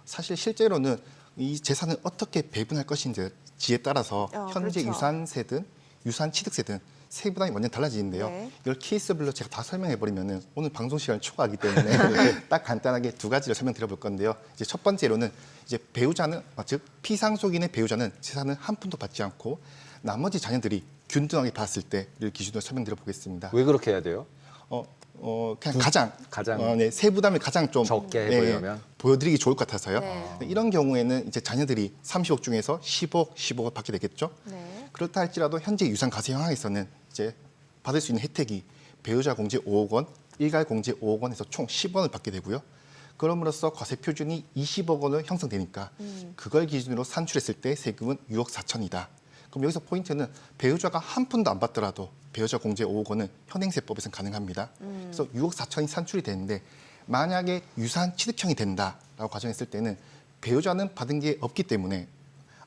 사실 실제로는 이 재산을 어떻게 배분할 것인지에 따라서 현재 그렇죠. 유산세든 유산취득세든 세부담이 완전 달라지는데요. 네. 이걸 케이스별로 제가 다 설명해 버리면은 오늘 방송 시간 초과하기 때문에 딱 간단하게 두 가지를 설명드려 볼 건데요. 이제 첫 번째로는 이제 배우자는 즉 피상속인의 배우자는 재산을 한 푼도 받지 않고 나머지 자녀들이 균등하게 받았을 때를 기준으로 설명드려 보겠습니다. 왜 그렇게 해야 돼요? 그냥 가장 네, 세부담을 가장 좀 적게 해보려면? 보여드리기 좋을 것 같아서요. 네. 이런 경우에는 이제 자녀들이 30억 중에서 10억을 받게 되겠죠. 네. 그렇다 할지라도 현재 유산과세 형황에서는 이제 받을 수 있는 혜택이 배우자 공제 5억 원, 일괄 공제 5억 원에서 총 10원을 받게 되고요. 그럼으로써 과세 표준이 20억 원을 형성되니까 그걸 기준으로 산출했을 때 세금은 6억 4천이다. 그럼 여기서 포인트는 배우자가 한 푼도 안 받더라도 배우자 공제 5억 원은 현행세법에서는 가능합니다. 그래서 6억 4천이 산출이 되는데 만약에 유산 취득형이 된다라고 가정했을 때는 배우자는 받은 게 없기 때문에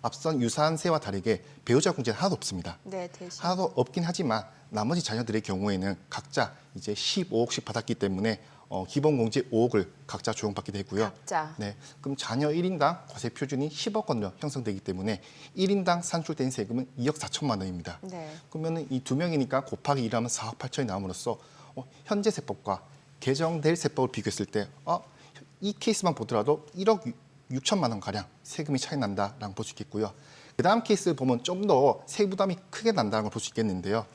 앞선 유산세와 다르게 배우자 공제는 하나도 없습니다. 네, 대신. 하나도 없긴 하지만 나머지 자녀들의 경우에는 각자 이제 15억씩 받았기 때문에 기본 공제 5억을 각자 적용받게 되고요. 각자. 네, 그럼 자녀 1인당 과세 표준이 10억 원으로 형성되기 때문에 1인당 산출된 세금은 2억 4천만 원입니다. 네. 그러면 이 두 명이니까 곱하기 1하면 4억 8천이 나옴으로써 현재 세법과 개정될 세법을 비교했을 때 이 케이스만 보더라도 1억 6천만 원 가량 세금이 차이 난다라고 볼 수 있겠고요. 그다음 케이스를 보면 좀 더 세부담이 크게 난다는 걸 볼 수 있겠는데요.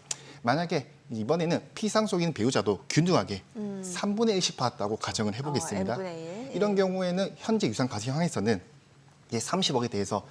만약에 이번에는 피상속인 배우자도 균등하게 3분의 1씩 받았다고 가정을 해보겠습니다. N분의 1. 이런 경우에는 현재 유산과세형에서는 30억에 대해서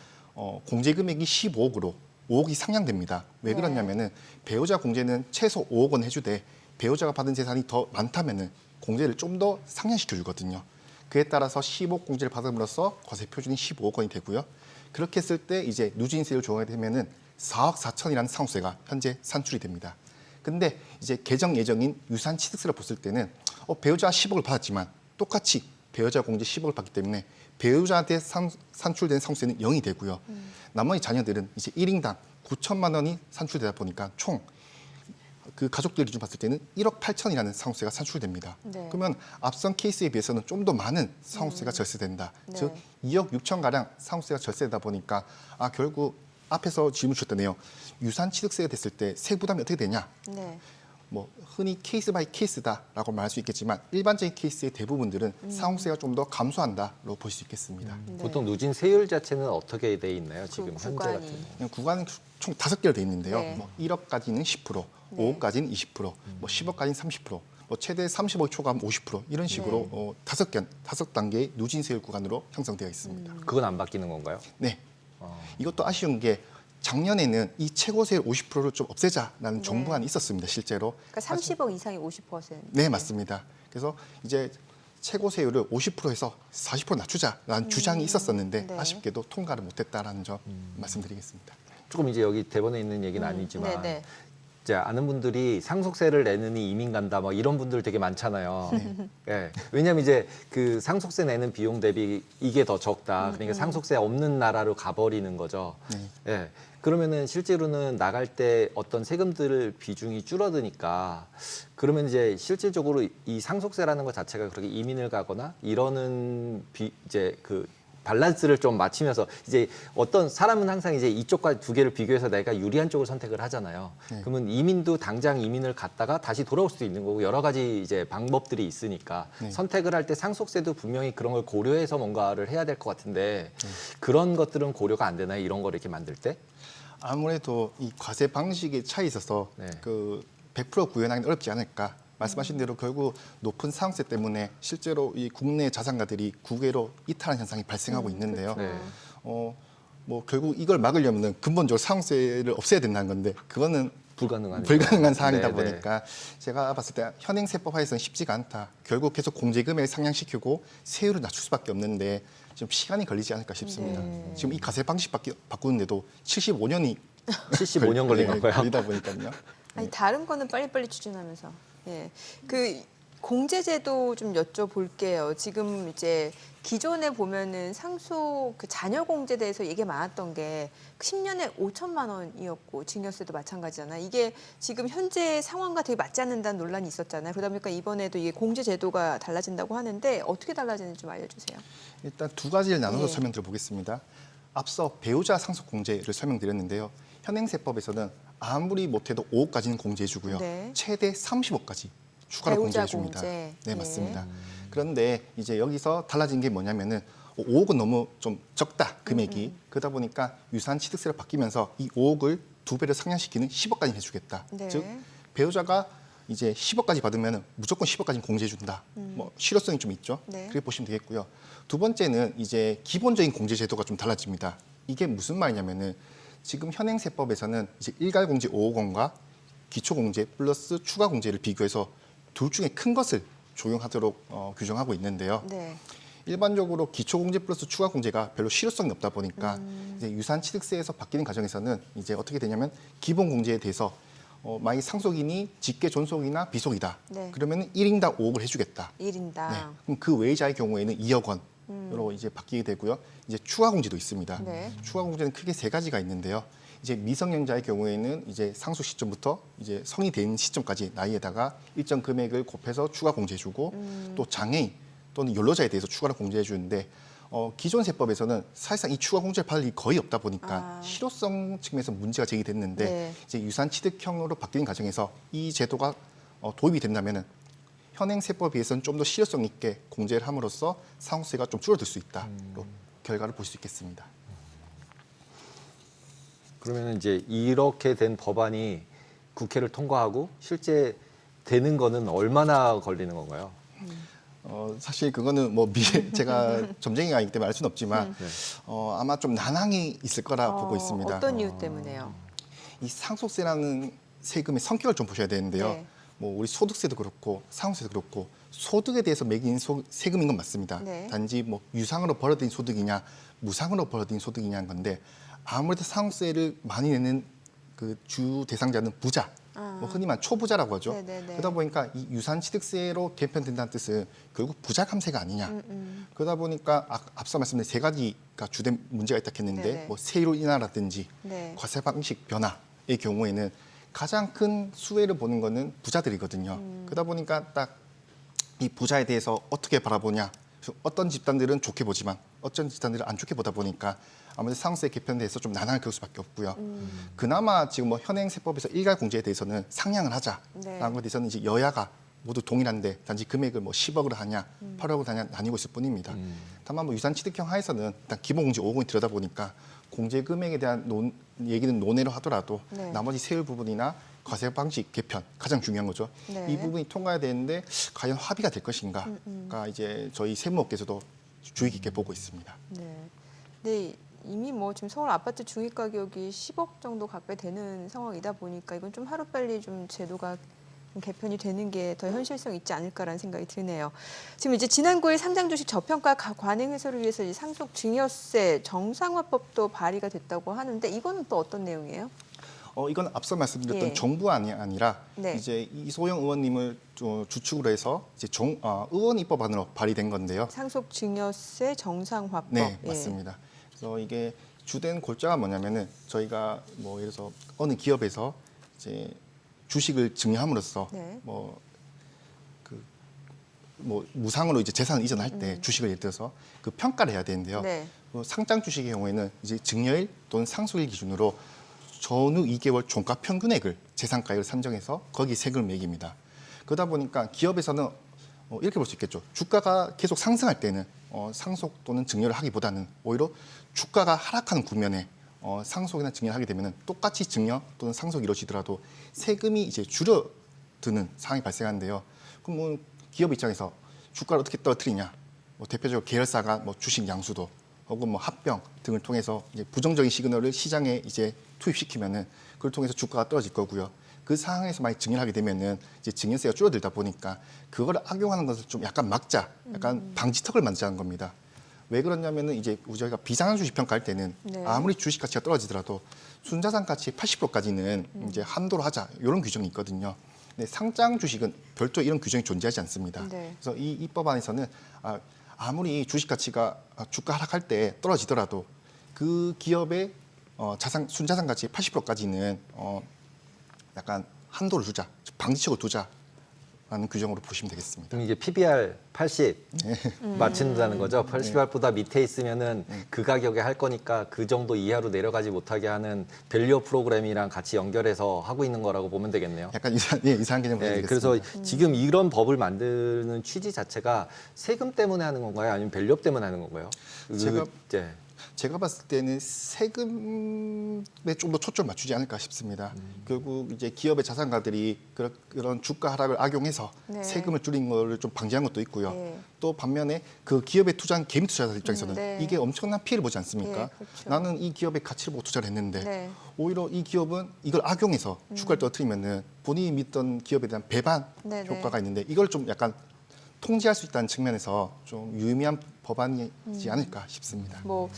공제 금액이 15억으로 5억이 상향됩니다. 왜 네. 그러냐면은 배우자 공제는 최소 5억 원 해주되 배우자가 받은 재산이 더 많다면은 공제를 좀 더 상향시켜 주거든요. 그에 따라서 15억 공제를 받음으로써 과세 표준이 15억 원이 되고요. 그렇게 했을 때 이제 누진세를 적용하게 되면은 4억 4천이라는 상속세가 현재 산출이 됩니다. 근데 이제 개정 예정인 유산취득세를 봤을 때는 배우자 10억을 받았지만 똑같이 배우자 공제 10억을 받기 때문에 배우자한테 산출된 상속세는 0이 되고요. 나머지 자녀들은 이제 1인당 9천만 원이 산출되다 보니까 총 그 가족들 기준 봤을 때는 1억 8천이라는 상속세가 산출됩니다. 네. 그러면 앞선 케이스에 비해서는 좀 더 많은 상속세가 절세된다. 네. 즉 2억 6천 가량 상속세가 절세되다 보니까 결국 앞에서 질문 주셨다네요. 유산취득세가 됐을 때 세부담이 어떻게 되냐? 네. 뭐 흔히 케이스 바이 케이스다라고 말할 수 있겠지만 일반적인 케이스의 대부분들은 상속세가 좀 더 감소한다로 볼 수 있겠습니다. 보통 누진 세율 자체는 어떻게 돼 있나요? 지금 현재 구간이. 같은 경우. 구간은 총 5개로 돼 있는데요. 네. 뭐 1억까지는 10%, 네. 5억까지는 20%, 뭐 10억까지는 30%, 뭐 최대 30억 초과하면 50% 이런 식으로 네. 5단계의 누진세율 구간으로 형성되어 있습니다. 그건 안 바뀌는 건가요? 네. 이것도 아쉬운 게 작년에는 이 최고세율 50%를 좀 없애자라는 네. 정부안이 있었습니다. 실제로. 그러니까 30억 이상이 50%. 네, 맞습니다. 그래서 이제 최고세율을 50%에서 40% 낮추자라는 주장이 있었었는데 네. 아쉽게도 통과를 못했다라는 점 말씀드리겠습니다. 조금 이제 여기 대본에 있는 얘기는 아니지만 네네. 이제 아는 분들이 상속세를 내느니 이민 간다 뭐 이런 분들 되게 많잖아요. 예. 왜냐하면 이제 그 상속세 내는 비용 대비 이게 더 적다. 그러니까 상속세 없는 나라로 가버리는 거죠. 예. 그러면은 실제로는 나갈 때 어떤 세금들 비중이 줄어드니까 그러면 이제 실질적으로 이 상속세라는 것 자체가 그렇게 이민을 가거나 이러는 이제 그 밸런스를 좀 맞추면서 이제 어떤 사람은 항상 이제 이쪽과 두 개를 비교해서 내가 유리한 쪽을 선택을 하잖아요. 그러면 이민도 당장 이민을 갔다가 다시 돌아올 수도 있는 거고 여러 가지 이제 방법들이 있으니까 선택을 할 때 상속세도 분명히 그런 걸 고려해서 뭔가를 해야 될 것 같은데 그런 것들은 고려가 안 되나요? 이런 걸 이렇게 만들 때? 아무래도 이 과세 방식의 차이 있어서 네. 그 100% 구현하기는 어렵지 않을까. 말씀하신 대로 결국 높은 상속세 때문에 실제로 이 국내 자산가들이 국외로 이탈하는 현상이 발생하고 있는데요. 네. 뭐 결국 이걸 막으려면은 근본적으로 상속세를 없애야 된다는 건데 그거는 불가능한 사안이다 네, 보니까 제가 봤을 때 현행 세법 하에서는 쉽지가 않다. 결국 계속 공제 금액을 상향시키고 세율을 낮출 수밖에 없는데 좀 시간이 걸리지 않을까 싶습니다. 네. 지금 이 과세 방식 바꾸는데도 75년이 75년 걸린 건가요? 걸리다 보니까요. 아니 다른 거는 빨리빨리 추진하면서. 예. 그 공제제도 좀 여쭤볼게요. 지금 이제 기존에 보면은 상속 그 자녀 공제에 대해서 얘기 많았던 게 10년에 5천만 원이었고 증여세도 마찬가지잖아요. 이게 지금 현재 상황과 되게 맞지 않는다는 논란이 있었잖아요. 그러다 보니까 이번에도 이게 공제제도가 달라진다고 하는데 어떻게 달라지는지 좀 알려주세요. 일단 두 가지를 나눠서 네. 설명드려 보겠습니다. 앞서 배우자 상속 공제를 설명드렸는데요. 현행 세법에서는 아무리 못해도 5억까지는 공제해주고요. 네. 최대 30억까지 추가로 배우자 공제해줍니다. 공제. 네, 네. 맞습니다. 그런데 이제 여기서 달라진 게 뭐냐면은 5억은 너무 좀 적다 금액이. 그러다 보니까 유산취득세로 바뀌면서 이 5억을 2배로 상향시키는 10억까지 해주겠다. 네. 즉 배우자가 이제 10억까지 받으면 무조건 10억까지 공제해준다. 뭐 실효성이 좀 있죠. 네. 그렇게 보시면 되겠고요. 두 번째는 이제 기본적인 공제 제도가 좀 달라집니다. 이게 무슨 말이냐면은 지금 현행 세법에서는 이제 일괄 공제 5억 원과 기초 공제 플러스 추가 공제를 비교해서 둘 중에 큰 것을 적용하도록 규정하고 있는데요. 네. 일반적으로 기초 공제 플러스 추가 공제가 별로 실효성이 없다 보니까 이제 유산취득세에서 바뀌는 과정에서는 이제 어떻게 되냐면 기본 공제에 대해서 만약 상속인이 직계 존속이나 비속이다. 네. 그러면 1인당 5억을 해주겠다. 1인당. 네. 그럼 그 외자의 경우에는 2억 원으로 이제 바뀌게 되고요. 이제 추가 공제도 있습니다. 네. 추가 공제는 크게 세 가지가 있는데요. 이제 미성년자의 경우에는 이제 상속 시점부터 이제 성이 된 시점까지 나이에다가 일정 금액을 곱해서 추가 공제해주고 또 장애인 또는 연로자에 대해서 추가로 공제해주는데 기존 세법에서는 사실상 이 추가 공제를 받을 일이 거의 없다 보니까 실효성 측면에서 문제가 제기됐는데 네. 이제 유산취득형으로 바뀌는 과정에서 이 제도가 도입이 된다면은 현행 세법에 비해서는 좀 더 실효성 있게 공제를 함으로써 상속세가 좀 줄어들 수 있다로 결과를 볼 수 있겠습니다. 그러면 이제 이렇게 된 법안이 국회를 통과하고 실제 되는 거는 얼마나 걸리는 건가요? 사실 그거는 뭐 제가 점쟁이가 아니기 때문에 알 수는 없지만 아마 좀 난항이 있을 거라 보고 있습니다. 어떤 이유 때문에요? 이 상속세라는 세금의 성격을 좀 보셔야 되는데요. 네. 뭐 우리 소득세도 그렇고 상속세도 그렇고 소득에 대해서 매긴 세금인 건 맞습니다. 네. 단지 뭐 유상으로 벌어들인 소득이냐 무상으로 벌어들인 소득이냐는 건데 아무래도 상속세를 많이 내는 그 주 대상자는 부자, 뭐 흔히 말하는 초부자라고 하죠. 네네네. 그러다 보니까 이 유산취득세로 개편된다는 뜻은 결국 부자 감세가 아니냐. 그러다 보니까 앞서 말씀드린 세 가지가 주된 문제가 있다 했는데 네네. 뭐 세율 인하라든지 네. 과세 방식 변화의 경우에는 가장 큰 수혜를 보는 거는 부자들이거든요. 그러다 보니까 딱 이 부자에 대해서 어떻게 바라보냐. 어떤 집단들은 좋게 보지만 어떤 집단들은 안 좋게 보다 보니까 아무래도 상속세 개편에 대해서 좀 난항을 겪을 수밖에 없고요. 그나마 지금 뭐 현행 세법에서 일괄 공제에 대해서는 상향을 하자라는 네. 것에 대해서는 이제 여야가 모두 동일한데 단지 금액을 뭐 10억을 하냐 8억을 하냐 나뉘고 있을 뿐입니다. 다만 뭐 유산취득형 하에서는 일단 기본공제 5억 원이 들여다 보니까 공제 금액에 대한 얘기는 논외로 하더라도 네. 나머지 세율 부분이나 과세 방식 개편 가장 중요한 거죠. 네. 이 부분이 통과해야 되는데 과연 합의가 될 것인가가 이제 저희 세무업계에서도 주의 깊게 보고 있습니다. 네. 네. 이미 뭐 지금 서울 아파트 중위 가격이 10억 정도 가까이 되는 상황이다 보니까 이건 좀 하루빨리 좀 제도가 좀 개편이 되는 게 더 현실성 있지 않을까라는 생각이 드네요. 지금 이제 지난 9일 상장 주식 저평가 관행 해소를 위해서 이제 상속 증여세 정상화법도 발의가 됐다고 하는데 이거는 또 어떤 내용이에요? 이건 앞서 말씀드렸던 예. 정부안이 아니라 네. 이제 이소영 의원님을 주축으로 해서 이제 의원 입법안으로 발의된 건데요. 상속 증여세 정상화법. 네, 예. 맞습니다. 그래서 이게 주된 골자가 뭐냐면은 저희가 뭐 예를 들어서 어느 기업에서 이제 주식을 증여함으로써 네. 뭐 무상으로 이제 재산을 이전할 때 주식을 예를 들어서 그 평가를 해야 되는데요. 네. 상장 주식의 경우에는 이제 증여일 또는 상속일 기준으로 전후 2개월 종가 평균액을 재산가액을 산정해서 거기 세금을 매깁니다. 그러다 보니까 기업에서는 이렇게 볼 수 있겠죠. 주가가 계속 상승할 때는 상속 또는 증여를 하기보다는 오히려 주가가 하락하는 국면에 상속이나 증여를 하게 되면 똑같이 증여 또는 상속이 이루어지더라도 세금이 이제 줄어드는 상황이 발생하는데요. 그럼 뭐 기업 입장에서 주가를 어떻게 떨어뜨리냐? 뭐 대표적으로 계열사가 뭐 주식 양수도 혹은 뭐 합병 등을 통해서 이제 부정적인 시그널을 시장에 이제 투입시키면은 그걸 통해서 주가가 떨어질 거고요. 그 상황에서 많이 증여를 하게 되면은 이제 증여세가 줄어들다 보니까 그걸 악용하는 것을 좀 약간 막자, 약간 방지턱을 만들자는 겁니다. 왜 그러냐면은 이제 저희가 비상한 주식 평가할 때는 네. 아무리 주식 가치가 떨어지더라도 순자산 가치의 80%까지는 이제 한도로 하자 이런 규정이 있거든요. 근데 상장 주식은 별도 이런 규정이 존재하지 않습니다. 네. 그래서 이 입법안에서는 아무리 주식 가치가 주가 하락할 때 떨어지더라도 그 기업의 순자산 가치의 80%까지는 약간 한도를 두자, 방지턱을 두자라는 규정으로 보시면 되겠습니다. 그럼 이게 PBR 80 맞춘다는 거죠. 80R보다 밑에 있으면은 그 가격에 할 거니까 그 정도 이하로 내려가지 못하게 하는 밸류어 프로그램이랑 같이 연결해서 하고 있는 거라고 보면 되겠네요. 약간 이상한 개념 네, 보여드리겠습니다. 그래서 지금 이런 법을 만드는 취지 자체가 세금 때문에 하는 건가요? 아니면 밸류업 때문에 하는 건가요? 제가 봤을 때는 세금에 좀 더 초점을 맞추지 않을까 싶습니다. 결국 이제 기업의 자산가들이 그런 주가 하락을 악용해서 네. 세금을 줄인 거를 좀 방지한 것도 있고요. 네. 또 반면에 그 기업에 투자한 개미 투자자 입장에서는 네. 이게 엄청난 피해를 보지 않습니까? 예, 그렇죠. 나는 이 기업의 가치를 보고 투자를 했는데 네. 오히려 이 기업은 이걸 악용해서 주가를 떨어뜨리면은 본인이 믿던 기업에 대한 배반 네, 네. 효과가 있는데 이걸 좀 약간 통제할 수 있다는 측면에서 좀 유의미한 법안이지 않을까 싶습니다. 뭐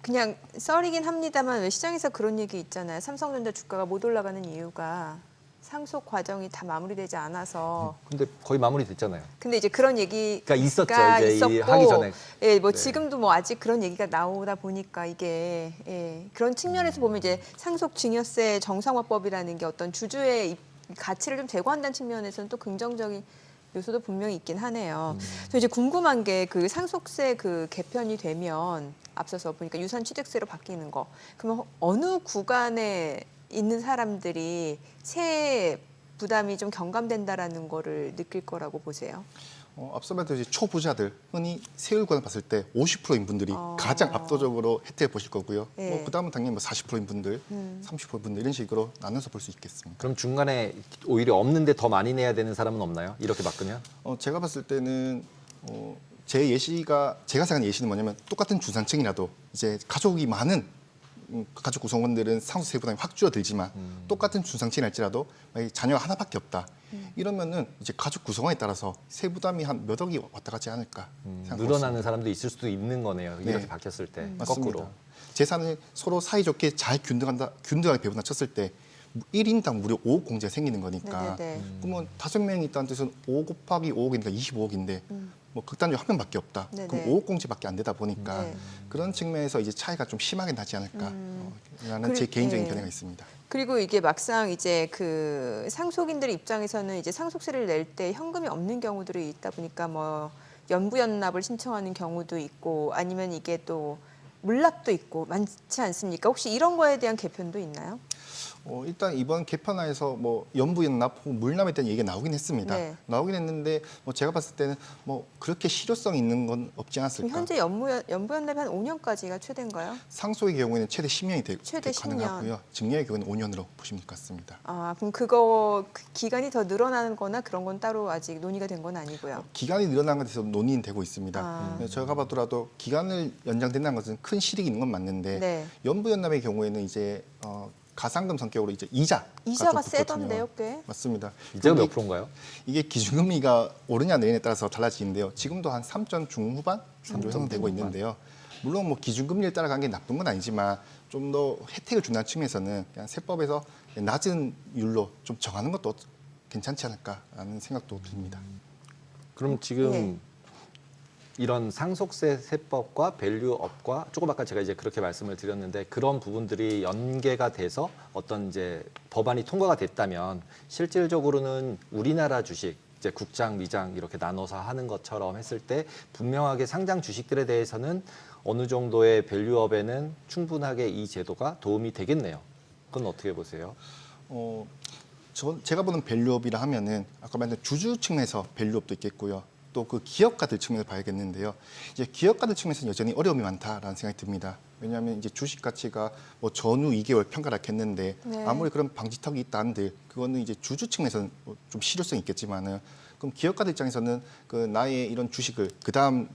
그냥 썰이긴 합니다만 왜 시장에서 그런 얘기 있잖아요. 삼성전자 주가가 못 올라가는 이유가 상속 과정이 다 마무리되지 않아서. 근데 거의 마무리됐잖아요. 근데 이제 그런 얘기가 있었죠. 이제 있었고, 이 하기 전에. 예, 뭐 네. 지금도 뭐 아직 그런 얘기가 나오다 보니까 이게 그런 측면에서 보면 이제 상속 증여세 정상화법이라는 게 어떤 주주의 가치를 좀 제고한다는 측면에서는 또 긍정적인 요소도 분명히 있긴 하네요. 저 이제 궁금한 게 그 상속세 그 개편이 되면 앞서서 보니까 유산취득세로 바뀌는 거. 그러면 어느 구간에 있는 사람들이 세 부담이 좀 경감된다라는 거를 느낄 거라고 보세요. 앞서 말했던 이제 초부자들, 흔히 세율권을 봤을 때 50%인 분들이 가장 압도적으로 혜택을 보실 거고요. 예. 뭐 그다음은 당연히 뭐 40%인 분들, 30%인 분들 이런 식으로 나눠서 볼 수 있겠습니다. 그럼 중간에 오히려 없는데 더 많이 내야 되는 사람은 없나요? 이렇게 바꾸면? 제가 봤을 때는 제 예시가 제가 생각하는 예시는 뭐냐면 똑같은 중산층이라도 이제 가족이 많은 가족 구성원들은 상속세 부담이 확 줄어들지만 똑같은 중산층일지라도 만약에 자녀가 하나밖에 없다. 이러면은 이제 가족 구성원에 따라서 세 부담이 한 몇 억이 왔다 갔지 않을까 생각합니다. 늘어나는 사람도 있을 수도 있는 거네요. 이렇게 네. 바뀌었을 때 맞습니다. 거꾸로. 재산을 서로 사이좋게 잘 균등하게 배분나 쳤을 때 1인당 무려 5억 공제가 생기는 거니까 네네네. 그러면 5명이 있다는 뜻은 5 곱하기 5억이니까 25억인데 뭐 극단적으로 한 명밖에 없다. 네네. 그럼 5억 공제밖에 안 되다 보니까 네. 그런 측면에서 이제 차이가 좀 심하게 나지 않을까 라는 제 그리- 개인적인 예. 견해가 있습니다. 그리고 이게 막상 이제 그 상속인들 입장에서는 이제 상속세를 낼 때 현금이 없는 경우들이 있다 보니까 뭐 연부연납을 신청하는 경우도 있고 아니면 이게 또 물납도 있고 많지 않습니까? 혹시 이런 거에 대한 개편도 있나요? 일단 이번 개편안에서 뭐 연부연납 혹은 물납에 대한 얘기가 나오긴 했습니다. 네. 나오긴 했는데 뭐 제가 봤을 때는 뭐 그렇게 실효성 있는 건 없지 그럼 않았을까. 현재 연부연납이 한 5년까지가 최대인가요? 상속의 경우에는 최대 10년이 최대 10년. 가능하고요. 증여의 경우는 5년으로 보시면 될 것 같습니다. 아, 그럼 그거 기간이 더 늘어나는 거나 그런 건 따로 아직 논의가 된 건 아니고요. 기간이 늘어난 것에 대해서 논의는 되고 있습니다. 아. 제가 봐더라도 기간을 연장된다는 것은 큰 실익이 있는 건 맞는데 네. 연부연납의 경우에는 이제 가상금 성격으로 이제 이자가 이자가 좀 붙거든요. 세던데요, 꽤? 맞습니다. 이자가 근데 몇 프로인가요? 이게 기준금리가 오르냐 내리냐에 따라서 달라지는데요. 지금도 한 3점 중후반 정도 형성되고 있는데요. 물론 뭐 기준금리를 따라간 게 나쁜 건 아니지만 좀 더 혜택을 준다는 측면에서는 그냥 세법에서 낮은 율로 좀 정하는 것도 괜찮지 않을까라는 생각도 듭니다. 그럼 지금 예. 이런 상속세 세법과 밸류업과 조금 아까 제가 이제 그렇게 말씀을 드렸는데 그런 부분들이 연계가 돼서 어떤 이제 법안이 통과가 됐다면 실질적으로는 우리나라 주식 이제 국장, 미장 이렇게 나눠서 하는 것처럼 했을 때 분명하게 상장 주식들에 대해서는 어느 정도의 밸류업에는 충분하게 이 제도가 도움이 되겠네요. 그건 어떻게 보세요? 제가 보는 밸류업이라 하면은 아까 말했던 주주 측면에서 밸류업도 있겠고요. 또 그 기업가들 측면에서 봐야겠는데요. 이제 기업가들 측면에서는 여전히 어려움이 많다라는 생각이 듭니다. 왜냐하면 이제 주식 가치가 뭐 전후 2개월 평가락했는데 네. 아무리 그런 방지턱이 있다 한들 그거는 이제 주주 측면에서는 좀 실효성이 있겠지만은 그럼 기업가들 입장에서는 그 나의 이런 주식을 그 다음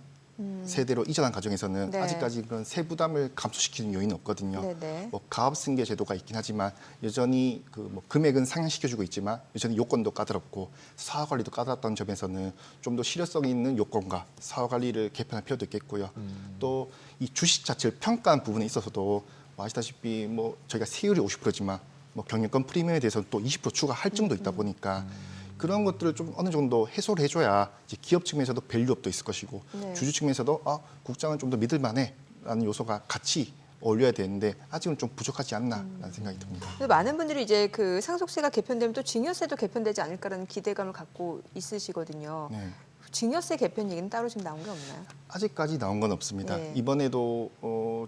세대로 이전한 과정에서는 네. 아직까지 그런 세부담을 감소시키는 요인은 없거든요. 네네. 뭐 가압승계 제도가 있긴 하지만 여전히 그 뭐 금액은 상향시켜주고 있지만 여전히 요건도 까다롭고 사후 관리도 까다롭다는 점에서는 좀 더 실효성 있는 요건과 사후 관리를 개편할 필요도 있겠고요. 또 이 주식 자체를 평가한 부분에 있어서도 뭐 아시다시피 뭐 저희가 세율이 50%지만 뭐 경영권 프리미엄에 대해서는 또 20% 추가할 정도 있다 보니까 그런 것들을 좀 어느 정도 해소를 해줘야 이제 기업 측면에서도 밸류업도 있을 것이고 네. 주주 측면에서도 국장은 좀 더 믿을만해라는 요소가 같이 어울려야 되는데 아직은 좀 부족하지 않나라는 생각이 듭니다. 근데 많은 분들이 이제 그 상속세가 개편되면 또 증여세도 개편되지 않을까라는 기대감을 갖고 있으시거든요. 네. 증여세 개편 얘기는 따로 지금 나온 게 없나요? 아직까지 나온 건 없습니다. 네. 이번에도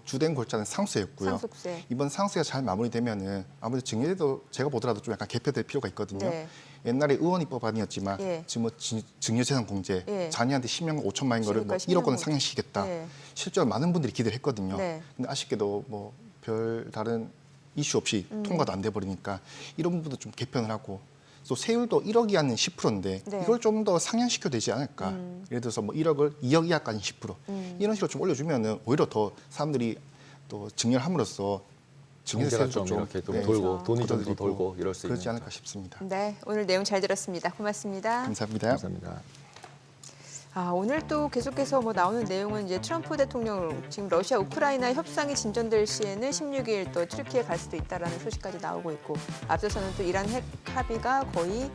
주된 골자는 상속세였고요. 상속세. 이번 상속세가 잘 마무리되면은 아무래도 증여세도 제가 보더라도 좀 약간 개편될 필요가 있거든요. 네. 옛날에 의원입법 아니었지만 예. 지금 뭐 증여재산 공제 예. 자녀한테 10년 5천만 원 거를 뭐 그러니까 1억 원 10년 상향시키겠다. 네. 실제로 많은 분들이 기대를 했거든요. 네. 근데 아쉽게도 뭐 별 다른 이슈 없이 통과도 안 돼 버리니까 이런 부분도 좀 개편을 하고 또 세율도 1억이 아닌 10%인데 네. 이걸 좀 더 상향시켜야 되지 않을까. 예를 들어서 뭐 1억을 2억 이하까지 10% 이런 식으로 좀 올려주면은 오히려 더 사람들이 또 증여를 함으로써 경제가 증여세도 좀 이렇게 좀 네, 돌고 돈이 좀 더 걷어들이고 돌고 이럴 수 있는. 그렇지 않을까 싶습니다. 네, 오늘 내용 잘 들었습니다. 고맙습니다. 감사합니다. 감사합니다. 오늘 또 계속해서 뭐 나오는 내용은 이제 트럼프 대통령 지금 러시아 우크라이나 협상이 진전될 시에는 16일 또 튀르키예 갈 수도 있다라는 소식까지 나오고 있고 앞서서는 또 이란 핵 합의가 거의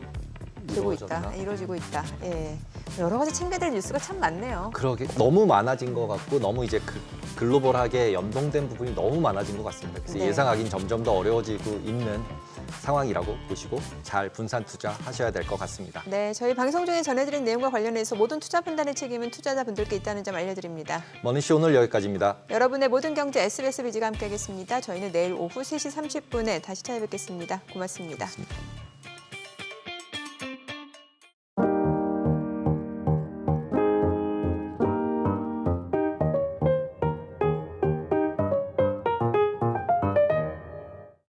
되고 있다, 이루어졌나? 이루어지고 있다. 예, 여러 가지 챙겨야 될 뉴스가 참 많네요. 그러게 너무 많아진 것 같고 너무 이제 글로벌하게 연동된 부분이 너무 많아진 것 같습니다. 그래서 네. 예상하기는 점점 더 어려워지고 있는 상황이라고 보시고 잘 분산 투자하셔야 될 것 같습니다. 네, 저희 방송 중에 전해드린 내용과 관련해서 모든 투자 판단의 책임은 투자자분들께 있다는 점 알려드립니다. 머니쇼 오늘 여기까지입니다. 여러분의 모든 경제 SBS 비지가 함께하겠습니다. 저희는 내일 오후 3시 30분에 다시 찾아뵙겠습니다. 고맙습니다. 고맙습니다.